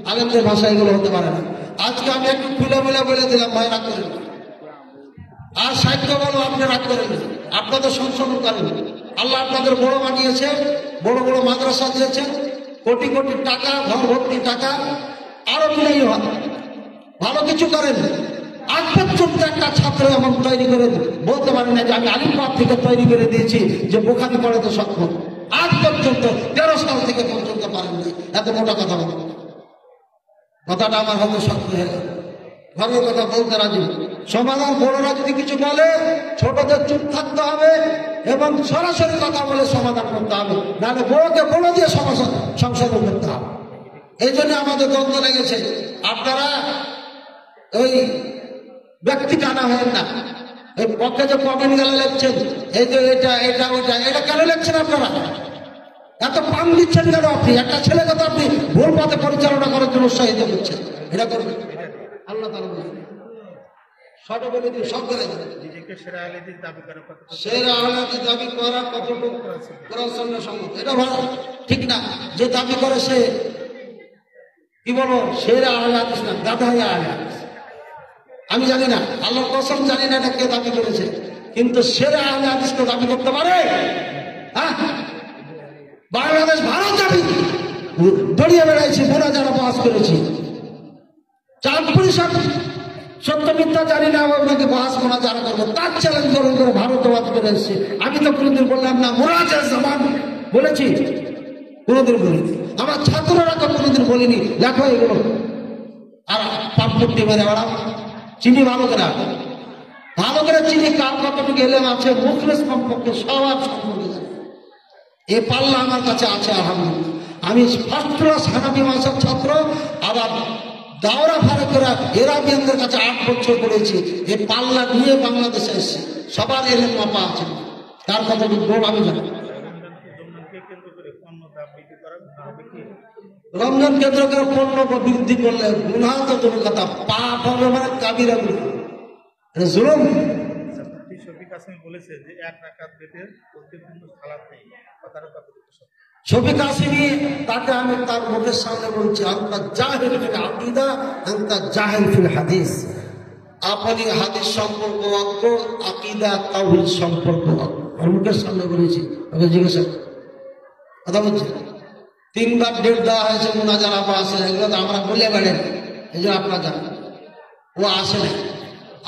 Speaker 1: আলেমদের ভাষা এগুলো হতে পারে না। আজকে আমি একটু খুলে মিলে বলে দিলাম, ভাই রাগ করেন না। আর সাহিত্য বলো আপনি রাগ করেন না, আপনাদের সংশোধন করেন। আল্লাহ আপনাদের বড় বানিয়েছে, বড় বড় মাদ্রাসা দিয়েছেন, কোটি কোটি টাকা, ঘর ভর্তি টাকা, আরো দিলেই হয়, ভালো কিছু করেন। আজ পর্যন্ত একটা ছাত্র এমন তৈরি করে বলতে পারি না যে আমি আলিমবাগ থেকে তৈরি করে দিয়েছি যে বোখারি পড়াতে সক্ষম। আজ পর্যন্ত 13 সাল থেকে পর্যন্ত পারেননি। এত মোটা কথা বলে কথাটা আমার হয়তো শক্ত হয়ে গেল। ঘরের কথা বলতে রাজি। সমাধান বড়রা যদি কিছু বলে ছোটদের চুপ থাকতে হবে এবং সরাসরি কথা বলে সমাধান করতে হবে, নাহলে বড়কে বড় দিয়ে সংশোধন করতে হবে। এই জন্য আমাদের দ্বন্দ্ব লেগেছে। আপনারা ওই ব্যক্তি টানা হয় না, এই পক্ষে যে কমেন্ট গেলে লিখছেন এই যে এটা এটা ওইটা, এটা কেন লিখছেন আপনারা? এত পান দিচ্ছেন কেন আপনি? একটা ছেলে কথা আপনি ভুল পথে পরিচালনা করার জন্য উৎসাহিত করছেন, এটা করবেন আল্লাহ তাআলা বলেন। সব বলে দিই, সব করে নিজেকে সেরা আহলে হাদিস দাবি করা কতটুকু, সেরা আহলে হাদিস দাবি করা কতটুকু কোরআনের সঙ্গে সম্মত, এটা ভালো ঠিক না। যে দাবি করে সে কি বলবো, সেরা আহলে হাদিস না, গাধাই আহলে হাদিস। আমি জানি না, আল্লাহর কসম জানি না এটা কে দাবি করেছে, কিন্তু সেরা আহলে হাদিস তো দাবি করতে পারে। হ্যাঁ, বাংলাদেশ ভারত দাবি দড়িয়ে বেড়াইছি, মোরা যারা বাস করেছি চাঁদপুরি সব সত্য মিথ্যা জানি না, আপনাকে বাস মোনা যারা করবো তার চ্যালেঞ্জ গ্রহণ করে ভারতবাদ করে এসছে। আমি তো কোনোদিন বললাম না মোরাজের জামান বলেছি, কোনোদিন বলিনি। আমার ছাত্ররা তো কোনোদিন বলিনি লেখো এগুলো। আর পাম্পটি মেরে বেড়াও, চিনি ভালো করে, ভালো করে চিনি কার কতটুকু এলেম আছে, মুখলেস সম্পর্কে সবার সম্পর্কে জানি। এ পাল্লা আমার কাছে আছে আলহামদুলিল্লাহ। আমি ফার্স্ট ক্লাস হানাফি মাযহাব ছাত্র, আবার দাওরা ফারুকরা এরাবিয়ানদের কাছে 8 বছর পড়েছি। এই পাল্লা নিয়ে বাংলাদেশে এসেছি, সবার এলেম মাপা আছে, তার কতটুকু দৌড় আমি জানি। রমজান কেন্দ্র করে পণ্য বৃদ্ধি করলে গুনাহ তো দূর কথা, পাপ হবে মানে কাবিরা গুনাহ, এটা জুলুম। বলেছে যে 1 রাকাত বেতের প্রত্যেকদিন সালাত নেই, কথাটা কতটুকু সত্য? শফিক কাসিমি তাকে আমি তার মুখের সামনে বলছি, আনতা জাহিল ফিল আকিদা, আনতা জাহিল ফিল হাদিস। আপনি হাদিস সম্পর্ক অজ্ঞ, আকিদা তাওহীদ সম্পর্ক অজ্ঞ। আর মুখের সামনে বলেছি, ওকে জিজ্ঞাসা কথা বলছি। 3 বার ডেট দেওয়া হয়েছে, মুনাজার আবার আসে, এগুলো তো আমরা বলে বেড়েন, এই জন্য আপনার জানেন ও আসে না।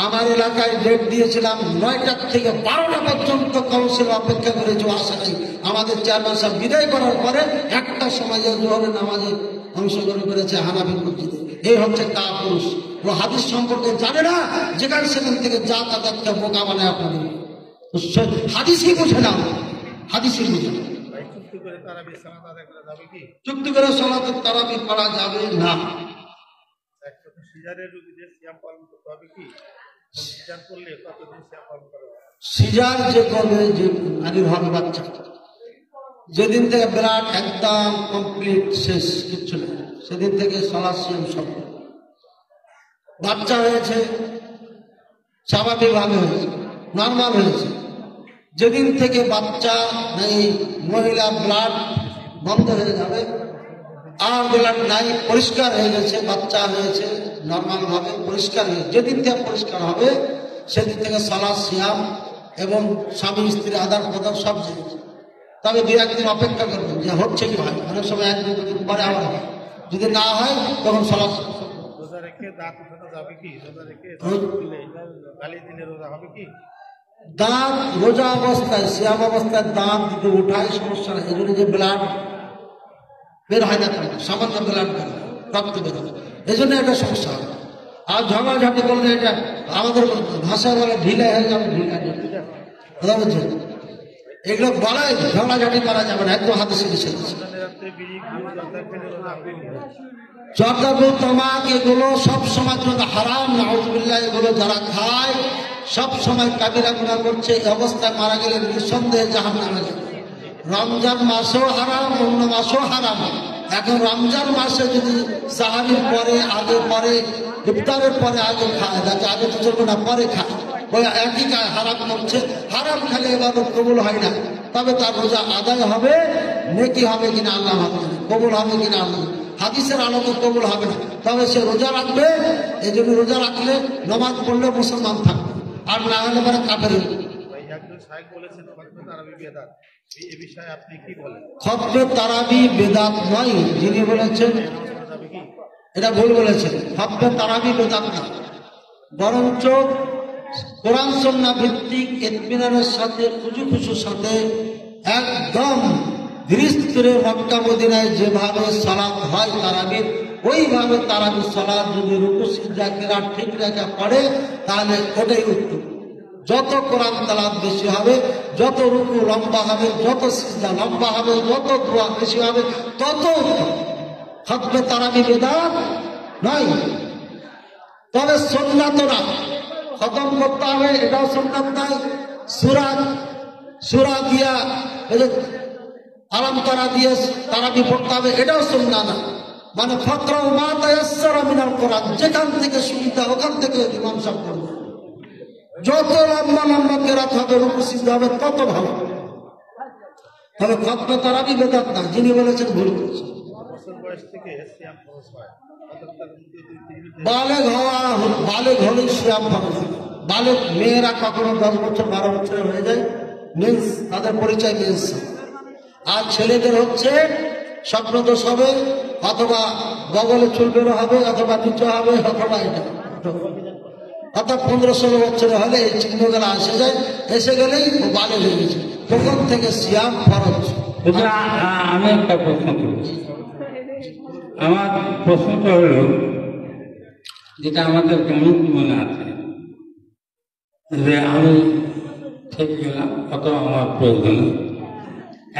Speaker 1: আমার এলাকায় ডেট দিয়েছিলাম 9টা থেকে 12টা পর্যন্ত কাউন্সিল অপেক্ষা করেছে, আসা নেই। আমাদের চেয়ারম্যান সাহেব বিদায় করার পরে একটা সময় জোহরের নামাজে অংশগ্রহণ করেছে হানাফি মসজিদে। এই হচ্ছে কাপুরুষ। ও হাদিস সম্পর্কে জানে না, যেখানে সেখান থেকে যা তাদেরকে বোকা বানায় আপনাদের। হাদিসই বুঝে না, হাদিসই বুঝে না। চুক্তি করে সালাত তারাবি পড়া যাবে না। সিজার যে করবে, যে নারীর হবে বাচ্চা, যেদিন থেকে ব্লাড একদম কমপ্লিট শেষ, কিচ্ছু নেই, সেদিন থেকে সালাত সিয়াম সব। বাচ্চা হয়েছে স্বাভাবিকভাবে হয়েছে, নর্মাল হয়েছে, যেদিন থেকে বাচ্চা নেই, মহিলা ব্লাড বন্ধ হয়ে যাবে, আর ব্লাড নাই, পরিষ্কার হয়ে গেছে, বাচ্চা হয়েছে নর্মাল ভাবে পরিষ্কার হয়ে, যেদিন থেকে পরিষ্কার হবে সেদিন থেকে সালাত সিয়াম এবং স্বামী স্ত্রী আদান প্রদান সব জিনিস। তবে 2-1 দিন অপেক্ষা করবেন যে হচ্ছে কি হয়, অনেক সময় 1-2 দিন পরে আবার হয়, যদি না হয় তখন সালাত। দাঁত রোজা অবস্থায়, সিয়াম অবস্থায় দাঁত যদি উঠায় সমস্যা নেই, এই জন্য যে ব্লাড বের হয় না, সামান্য ব্লাড বের হয়, রক্ত বের হয়, এই জন্য একটা সমস্যা হবে। আর ঝগড়াঝাটি করলে এটা আমাদের ভাষায় বলে ঢিলা হয়ে যাবে, ঢিলা কথা বলছেন, এগুলো বলে ঝগড়াঝাটি করা যাবে না, একদম হাতে শিখেছে। জর্দাবু তামাক এগুলো সবসময় হারাম, নাউযুবিল্লাহ। এগুলো যারা খায় সব সময় কাবিরা গুনাহ করছে, এই অবস্থায় মারা গেলে নিঃসন্দেহে জাহান্নামে যাবে। রমজান মাসেও হারাম, অন্য মাসেও হারাম। এখন রমজান মাসে যদি সাহারির পরে আগে পরে, ইফতারের পরে আগে খায়, যাকে আগে তো চলবে না, পরে খায়, ওই একই হারাম করছে। হারাম খেলে এবাদত কবুল হয় না, তবে তার রোজা আদায় হবে, নেকি হবে কিনা আল্লাহ হবে, কবুল হবে কিনা আল্লাহ, হাদিসের আলোকে কবুল হবে না, তবে সে রোজা রাখবে। এই জন্য রোজা রাখলে, নামাজ পড়লে মুসলমান থাকবে, আর না হলে পরে কাফের। খতবে তারাবি বেদাত নয়, যিনি বলেছেন এটা ভুল বলেছেন। খতবে তারাবি বেদাত না, বরঞ্চ কোরআন সুন্নাহ ভিত্তিক ইতমিনানের সাথে, খুশুর সাথে একদম ধীরে মক্কা মদিনায় যেভাবে সালাত হয় তারাবির, ওইভাবে তারাবির সালাত যদি রুকু সিজদা কিরাত ঠিক রেখে পড়ে তাহলে ওটাই উত্তম। যত কোরআন তেলাওয়াত বেশি হবে, যত রুকু লম্বা হবে, যত সিজদা লম্বা হবে, যত দোয়া বেশি হবে, তত উত্তম। খতবে তারাবি বেদাত নয়, তবে সুন্নাত না, খতম করতে হবে এটাও সুন্নাত নাই। সূরা দিয়া আলাম তারা দিয়ে তারাবি পড়তে হবে, এটাও সুন্নাত না। মানে ফাকরাউ মা তায়াসসারা মিনাল কোরআন, যেখান থেকে সুবিধা ওখান থেকে ইমাম সাহেব পড়বে। যত লম্বা লম্বা কেরাত হবে, রুকু সিজদা হবে, তত ভালো। তবে খতবে তারাবি বেদাত না, যিনি বলেছেন ভুল করেছেন। বালেগ হলেই সিয়াম ফরজ। বালেগ মেয়েরা কখনো 10 বছর 12 বছরের হয়ে যায়, মেন্স, তাদের পরিচয় মেন্স। আর ছেলেদের হচ্ছে স্বপ্নদোষ হবে, অথবা বগলে চুল বেরো হবে, অথবা নিচে হবে, অথবা এটা, অর্থাৎ 15-16 বছরে হলে এই চিহ্নগুলো এসে যায়, এসে গেলেই বালেগ হয়ে গেছে, তখন থেকে সিয়াম ফরজ।
Speaker 2: আমি একটা প্রশ্ন করছি, আমার প্রশ্নটা হলো, যেটা আমাদের কেমন মনে আছে যে আমি ঠিক গেলাম, অথবা আমার প্রয়োজন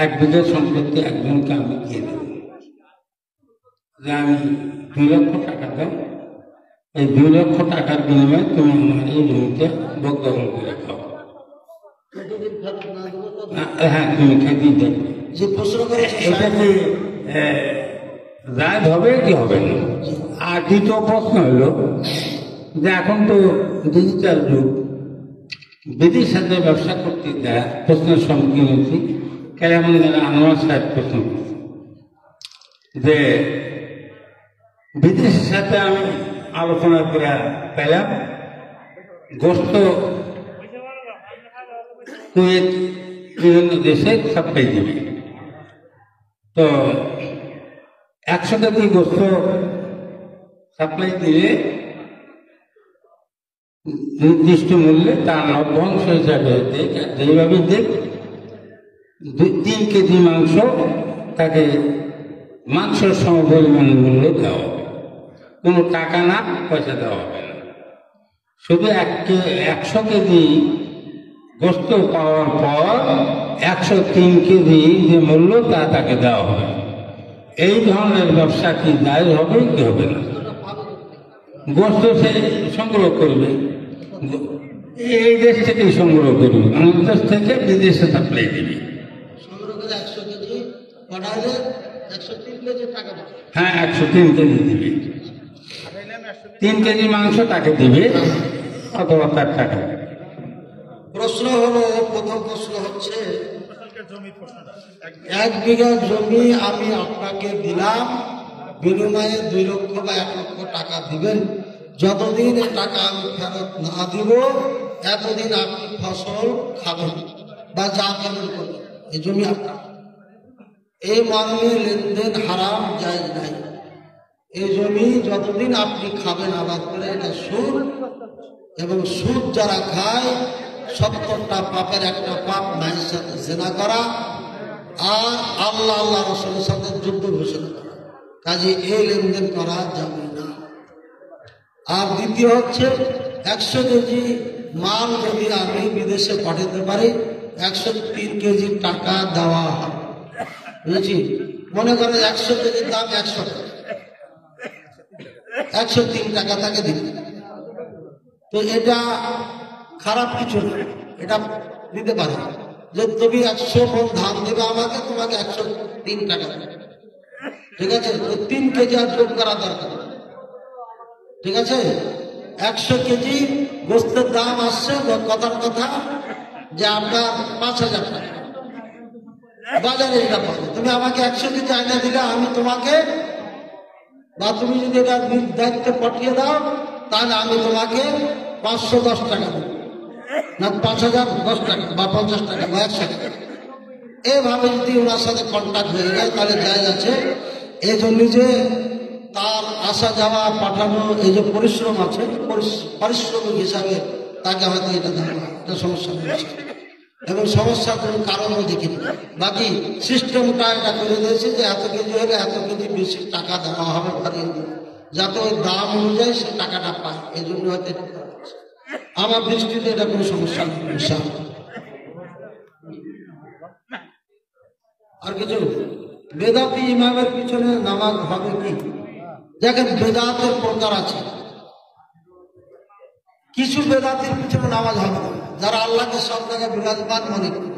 Speaker 2: 1 বিঘা সম্পত্তি একজনকে আমি দিয়ে দেব, যে আমি 2 লক্ষ টাকা দেব, এই 2 লক্ষ টাকার বিনিময়ে তুমি আমার এই জমিতে ভোগ দখল করে খাও। হ্যাঁ, তুমি খেতেই দেবে। এটা কি জায়েজ হবে কি হবে না? আর দ্বিতীয় প্রশ্ন হলো যে এখন তো ডিজিটাল যুগ, বিধির সাথে ব্যবসা করতে দেয়, প্রশ্নের সম্মুখীন হয়েছি। কেমন আনোয়ার সাহেব প্রশ্ন করছি যে বিদেশের সাথে আমি আলোচনা করে পেলাম, গোস্ত কুয়েত বিভিন্ন দেশে সাপ্লাই দিবে, তো 100 কেজি গোস্ত সাপ্লাই দিলে নির্দিষ্ট মূল্যে তার লভ্যাংশ হিসাবে দেখ, যেভাবে দেখ 3 কেজি মাংস তাকে মাংসের সমপরিমাণ মূল্য দেওয়া হবে, কোনো টাকা না পয়সা দেওয়া হবে না। শুধু 100 কেজি গোস্ত পাওয়ার পর 103 কেজি যে মূল্য তা তাকে দেওয়া হবে। এই ধরনের ব্যবসা কি দায় হবে কি হবে না? গোস্ত সে সংগ্রহ করবে, এই দেশ থেকেই সংগ্রহ করবে, আমাদের দেশ থেকে বিদেশে সাপ্লাই দেবে।
Speaker 1: সংগ্রহ করে 100 কেজি পাঠালে 103 কেজি টাকা পাবে।
Speaker 2: হ্যাঁ, 103 কেজি দিবে, 3 কেজি মাংস তাকে দিবে অথবা তার টাকা।
Speaker 1: প্রশ্ন হলো, প্রথম প্রশ্ন হচ্ছে, 1 বিঘা জমি আমি আপনাকে দিলাম, বিনিময়ে 2 লক্ষ বা 1 লক্ষ টাকা দিবেন। যতদিন এই টাকা আমি ফেরত না দিব এতদিন আপনি ফসল খাবেন বা যা কেমন করবেন, এই জমি আপনার। এই মর্মে লেনদেন হারাম, জায়েজ নাই। এই জমি যতদিন আপনি খাবেন আবাদ করে, এটা সুদ, এবং সুদ যারা খায় 70টা পাপের একটা পাপ, মায়ের সাথে জেনা করা আর আল্লাহ রসুলের সাথে যুদ্ধ ঘোষণা করা। কাজে এই লেনদেন করা যাবে না। আর দ্বিতীয় হচ্ছে, 100 কেজি মাল যদি আমি বিদেশে পাঠাতে পারি 103 কেজি টাকা দেওয়া হবে। বুঝেছি? মনে করেন 100 কেজির দাম 100 টাকা, 103 টাকা তাকে দিবে। তো এটা খারাপ কিছু না, এটা দিতে পারে যে তুমি 100 মণ ধান দেবে আমাকে, তোমাকে 103 টাকা দেবে। ঠিক আছে? তো 3 কেজি আর যোগ করা দরকার। ঠিক আছে? 100 কেজি গোস্তের দাম আসছে, কথার কথা যে আপনার 5,000 টাকা বাজারে। এটা পাবে, তুমি আমাকে 100 কেজি আয়না দিলে আমি তোমাকে, বা তুমি যদি এটা দায়িত্বে পাঠিয়ে দাও তাহলে আমি তোমাকে 510 টাকা দেবো, না 5,010 টাকা বা 50 টাকা বা 100 টাকা। এইভাবে যদি ওনার সাথে কন্ট্যাক্ট হয়ে যায় তাহলে জায়েজ আছে। এই জন্য যে তার আসা যাওয়া পাঠানো, এই যে পরিশ্রম আছে, পারিশ্রমিক হিসাবে তাকে হয়তো এটা দেওয়া, এটা সমস্যা নেই। এবং সমস্যার কোনো কারণও দেখিনি। বাকি সিস্টেমটা এটা করে দিয়েছে যে এত কেজি হলে এত কেজি বেশি টাকা দেওয়া হবে, বাড়িয়ে দিয়ে, যাতে ওই দাম অনুযায়ী সে টাকাটা পায়। এই জন্য হয়তো এটা করা হয়েছে। আমার দৃষ্টিতে এটা কোনো সমস্যা নেই। আর কিছু বেদাতি ইমামের পিছনে নামাজ হবে কি? দেখেন, বেদাতের প্রকার আছে। কিছু বেদাতির পিছনে নামাজ হবে না, যারা আল্লাহকে সব জায়গায় বিরাজমান মনে করে,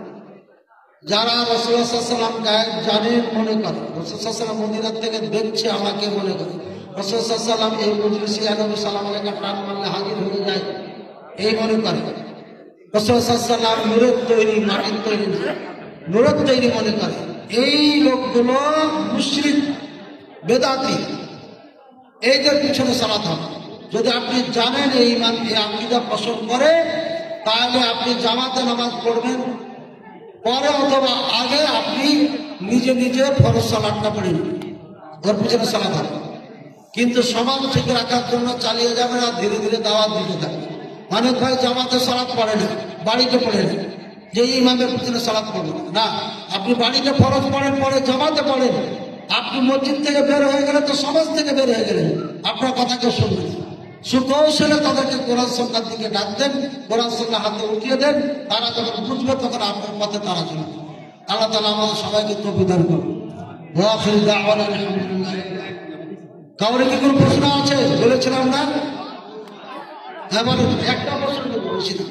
Speaker 1: যারা রাসূলুল্লাহ সাল্লাল্লাহু আলাইহি ওয়াসাল্লাম গায়েব জানেন মনে করে, রাসূলুল্লাহ সাল্লাল্লাহু আলাইহি ওয়াসাল্লাম মদিনা থেকে দেখছে আমাকে মনে করে, রাসূলুল্লাহ সাল্লাল্লাহু আলাইহি ওয়াসাল্লাম এই মজলিসে নবী সাল্লাল্লাহু আলাইহি ওয়াসাল্লাম টান মারলে হাজির হয়ে যায়, এই মনে করে। রাসূলুল্লাহ সাল্লাল্লাহু আলাইহি ওয়াসাল্লাম নূরের তৈরি, মাটির তৈরি না, নূরের তৈরি মনে করে। এই লোকগুলো মুশরিক, বেদাতি, এইদের পিছনে সালাত হবে। যদি আপনি জানেন এই ইমান, এই আকীদা পোষণ করে, তাহলে আপনি জামাতে নামাজ পড়বেন, পরে অথবা আগে আপনি নিজে নিজে ফরজ সালাতটা পড়ে নেবেন, ওর পিছনে সালাত হবে। কিন্তু সমাজ ঠিক রাখার জন্য চালিয়ে যাবেন আর ধীরে ধীরে দাওয়াত দিতে থাকবেন। অনেক ভাই জামাতে সালাত পড়ে না, বাড়িতে পড়ে না, যে ইমামের পিছনে সালাত পড়বেন না। আপনি বাড়িতে ফরজ পড়েন, পরে জামাতে পড়েন। আপনি মসজিদ থেকে বের হয়ে গেলে তো সমাজ থেকে বের হয়ে গেলেন, আপনার কথা কেউ শুনবে না। সুকৌশলে তাদেরকে কোরআন সুন্নাহর দিকে ডাক দেন, কোরআন সুন্নাহ হাতে উঠিয়ে দেন, তারা যখন বুঝবে তখন আপনার পথে তারা চলবে। আল্লাহ তাআলা আমাদের সবাইকে তৌফিক দান করুন। ওয়া আখিরু দাওয়ানা আলহামদুলিল্লাহ। কাউরে কি কোনো প্রশ্ন আছে? বলেছিলাম না, এবার একটা প্রশ্ন বলছি না।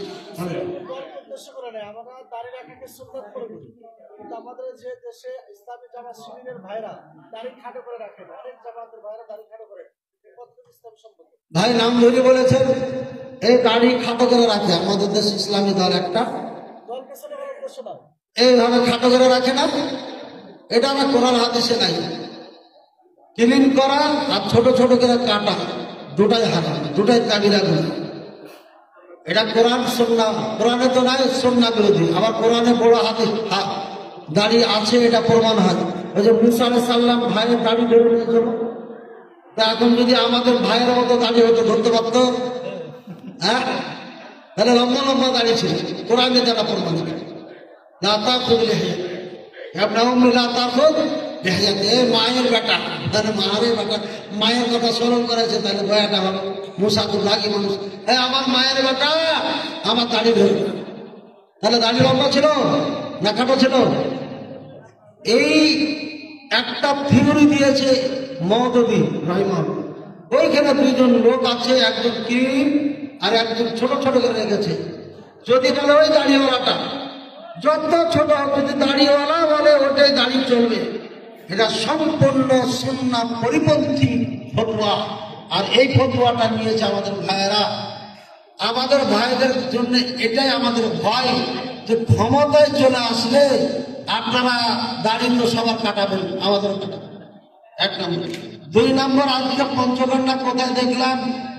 Speaker 3: আমরা দাড়ি রাখাকে সুন্নাত করে বলি, কিন্তু আমাদের যে দেশে ইসলামী জামাত শিবিরের ভাইরা দাড়ি খাটো করে রাখে, অনেক জামাতের ভাইরা দাড়ি খাটো করে, ইসলাম সম্পর্কে
Speaker 1: ভাই নাম ধরে বলেছেন, এই দাড়ি খাটো করে রাখে আমাদের দেশ ইসলামী দল একটা,
Speaker 3: দল পেছনে কোনো উদ্দেশ্য না,
Speaker 1: এইভাবে খাটো করে রাখে না। এটা আমার কোরআন হাদিসে নাই। ক্লিন করা আর ছোট ছোট করে কাটা, দুটাই হারাম, দুটাই কাবিরা গুনাহ। এটা কোরআন সুন্নাহ, কোরআনে তো নাই, সুন্নাহ বিরোধী। আবার কোরআনে বড় হাতে দাড়ি আছে, এটা প্রমাণ হয়। ওই যে মুসা আলাইহিস সালাম ভাইয়ের দাড়ি ধরে নিয়েছিল, তা এখন যদি আমাদের ভাইয়ের মতো দাড়ি হতো ধরতে পারতো? হ্যাঁ, তাহলে লম্বা লম্বা দাঁড়িয়ে ছিল। কোরআনে যারা প্রমাণ করে না তা খুবলে মায়ের বেটা, তাহলে মায়ের বেটা, মায়ের কথা স্মরণ করেছে, তাহলে বয়াটা হবে মুসা তো লাগি মানুষ, আমার মায়ের বেটা আমার দাড়ি ধরে। তাহলে দাড়ি লম্বা ছিল না খাটো ছিল? এই একটা থিওরি দিয়েছে মওদুদি রাহিমাহুল্লাহ। ওইখানে দুইজন লোক আছে, একজন কিম আর একজন ছোট ছোট করে রেখেছে। যদি বলে ওই দাড়িওয়ালাটা যত ছোট, যদি দাড়িওয়ালা বলে ওটাই দাড়ি চলবে, এটা সম্পূর্ণ সুন্নাহ পরিপন্থী ফতোয়া। আর এই ফতোয়াটা নিয়েছে আমাদের ভাইয়েরা। আমাদের ভাইদের জন্য এটাই আমাদের ভয় যে ক্ষমতায় চলে আসলে আপনারা দাড়ি তো সবার কাটাবেন, আমাদের কাটাবেন, এক নম্বর। দুই নম্বর, আজকে পঞ্চগন্ডা কোথায় দেখলাম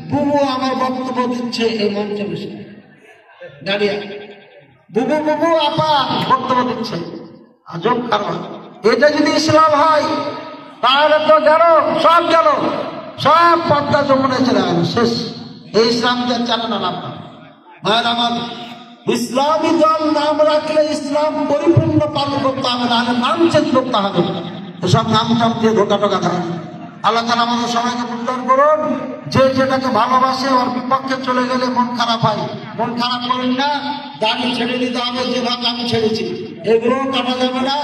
Speaker 1: বুবু আমার বক্তব্য দিচ্ছে এই মঞ্চে বসে দাঁড়িয়ে, বুবু বুবু আপা বক্তব্য দিচ্ছে। আজব কারণ, এটা যদি ইসলাম হয় তাহলে তো গেল, সব গেল, সব পদ্মা যমুনে চলে গেল, শেষ। এই ইসলামদের চালান নাম ভাইয়ের আমার, ইসলামী দল নাম রাখলে ইসলাম পরিপূর্ণ পালন করতে হবে, নাহলে নাম চেঞ্জ করতে হবে। এসব নাম টাম দিয়ে ধোকা টোকা খায়। আল্লাহ তাআলা আমাদের সবাইকে উদ্ধার করুন। যে যেটাকে ভালোবাসে ওর বিপক্ষে চলে গেলে মন খারাপ হয়, মন খারাপ করেন না। দাড়ি ছেড়ে দিতে হবে যেভাবে আমি ছেড়েছি। এগুলো কাটা যাবে না,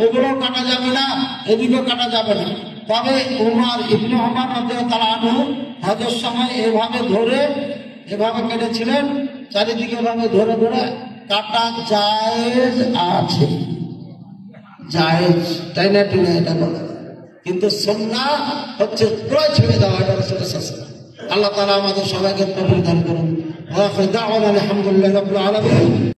Speaker 1: এগুলো কাটা যাবে না, এদিকেও কাটা যাবে না। তবে উমর ইবনে উমর রাদিয়াল্লাহু আনহু হজের সময় এভাবে ধরে এভাবে কেটেছিলেন, চারিদিকে এভাবে ধরে ধরে কাটা জায়েজ আছে, জায়েজ, তাই না? ঠিক না? এটা বলে, কিন্তু সুন্নাহ হচ্ছে পুরো ছেড়ে দেওয়া। এটা রাসূলের সাল্লাল্লাহু আলাইহি ওয়াসাল্লাম। আল্লাহ তাআলা আমাদের সবাইকে তৌফিক দান করুন। ওয়া আখিরু দাওয়ানা আলহামদুলিল্লাহি রাব্বিল আলামিন।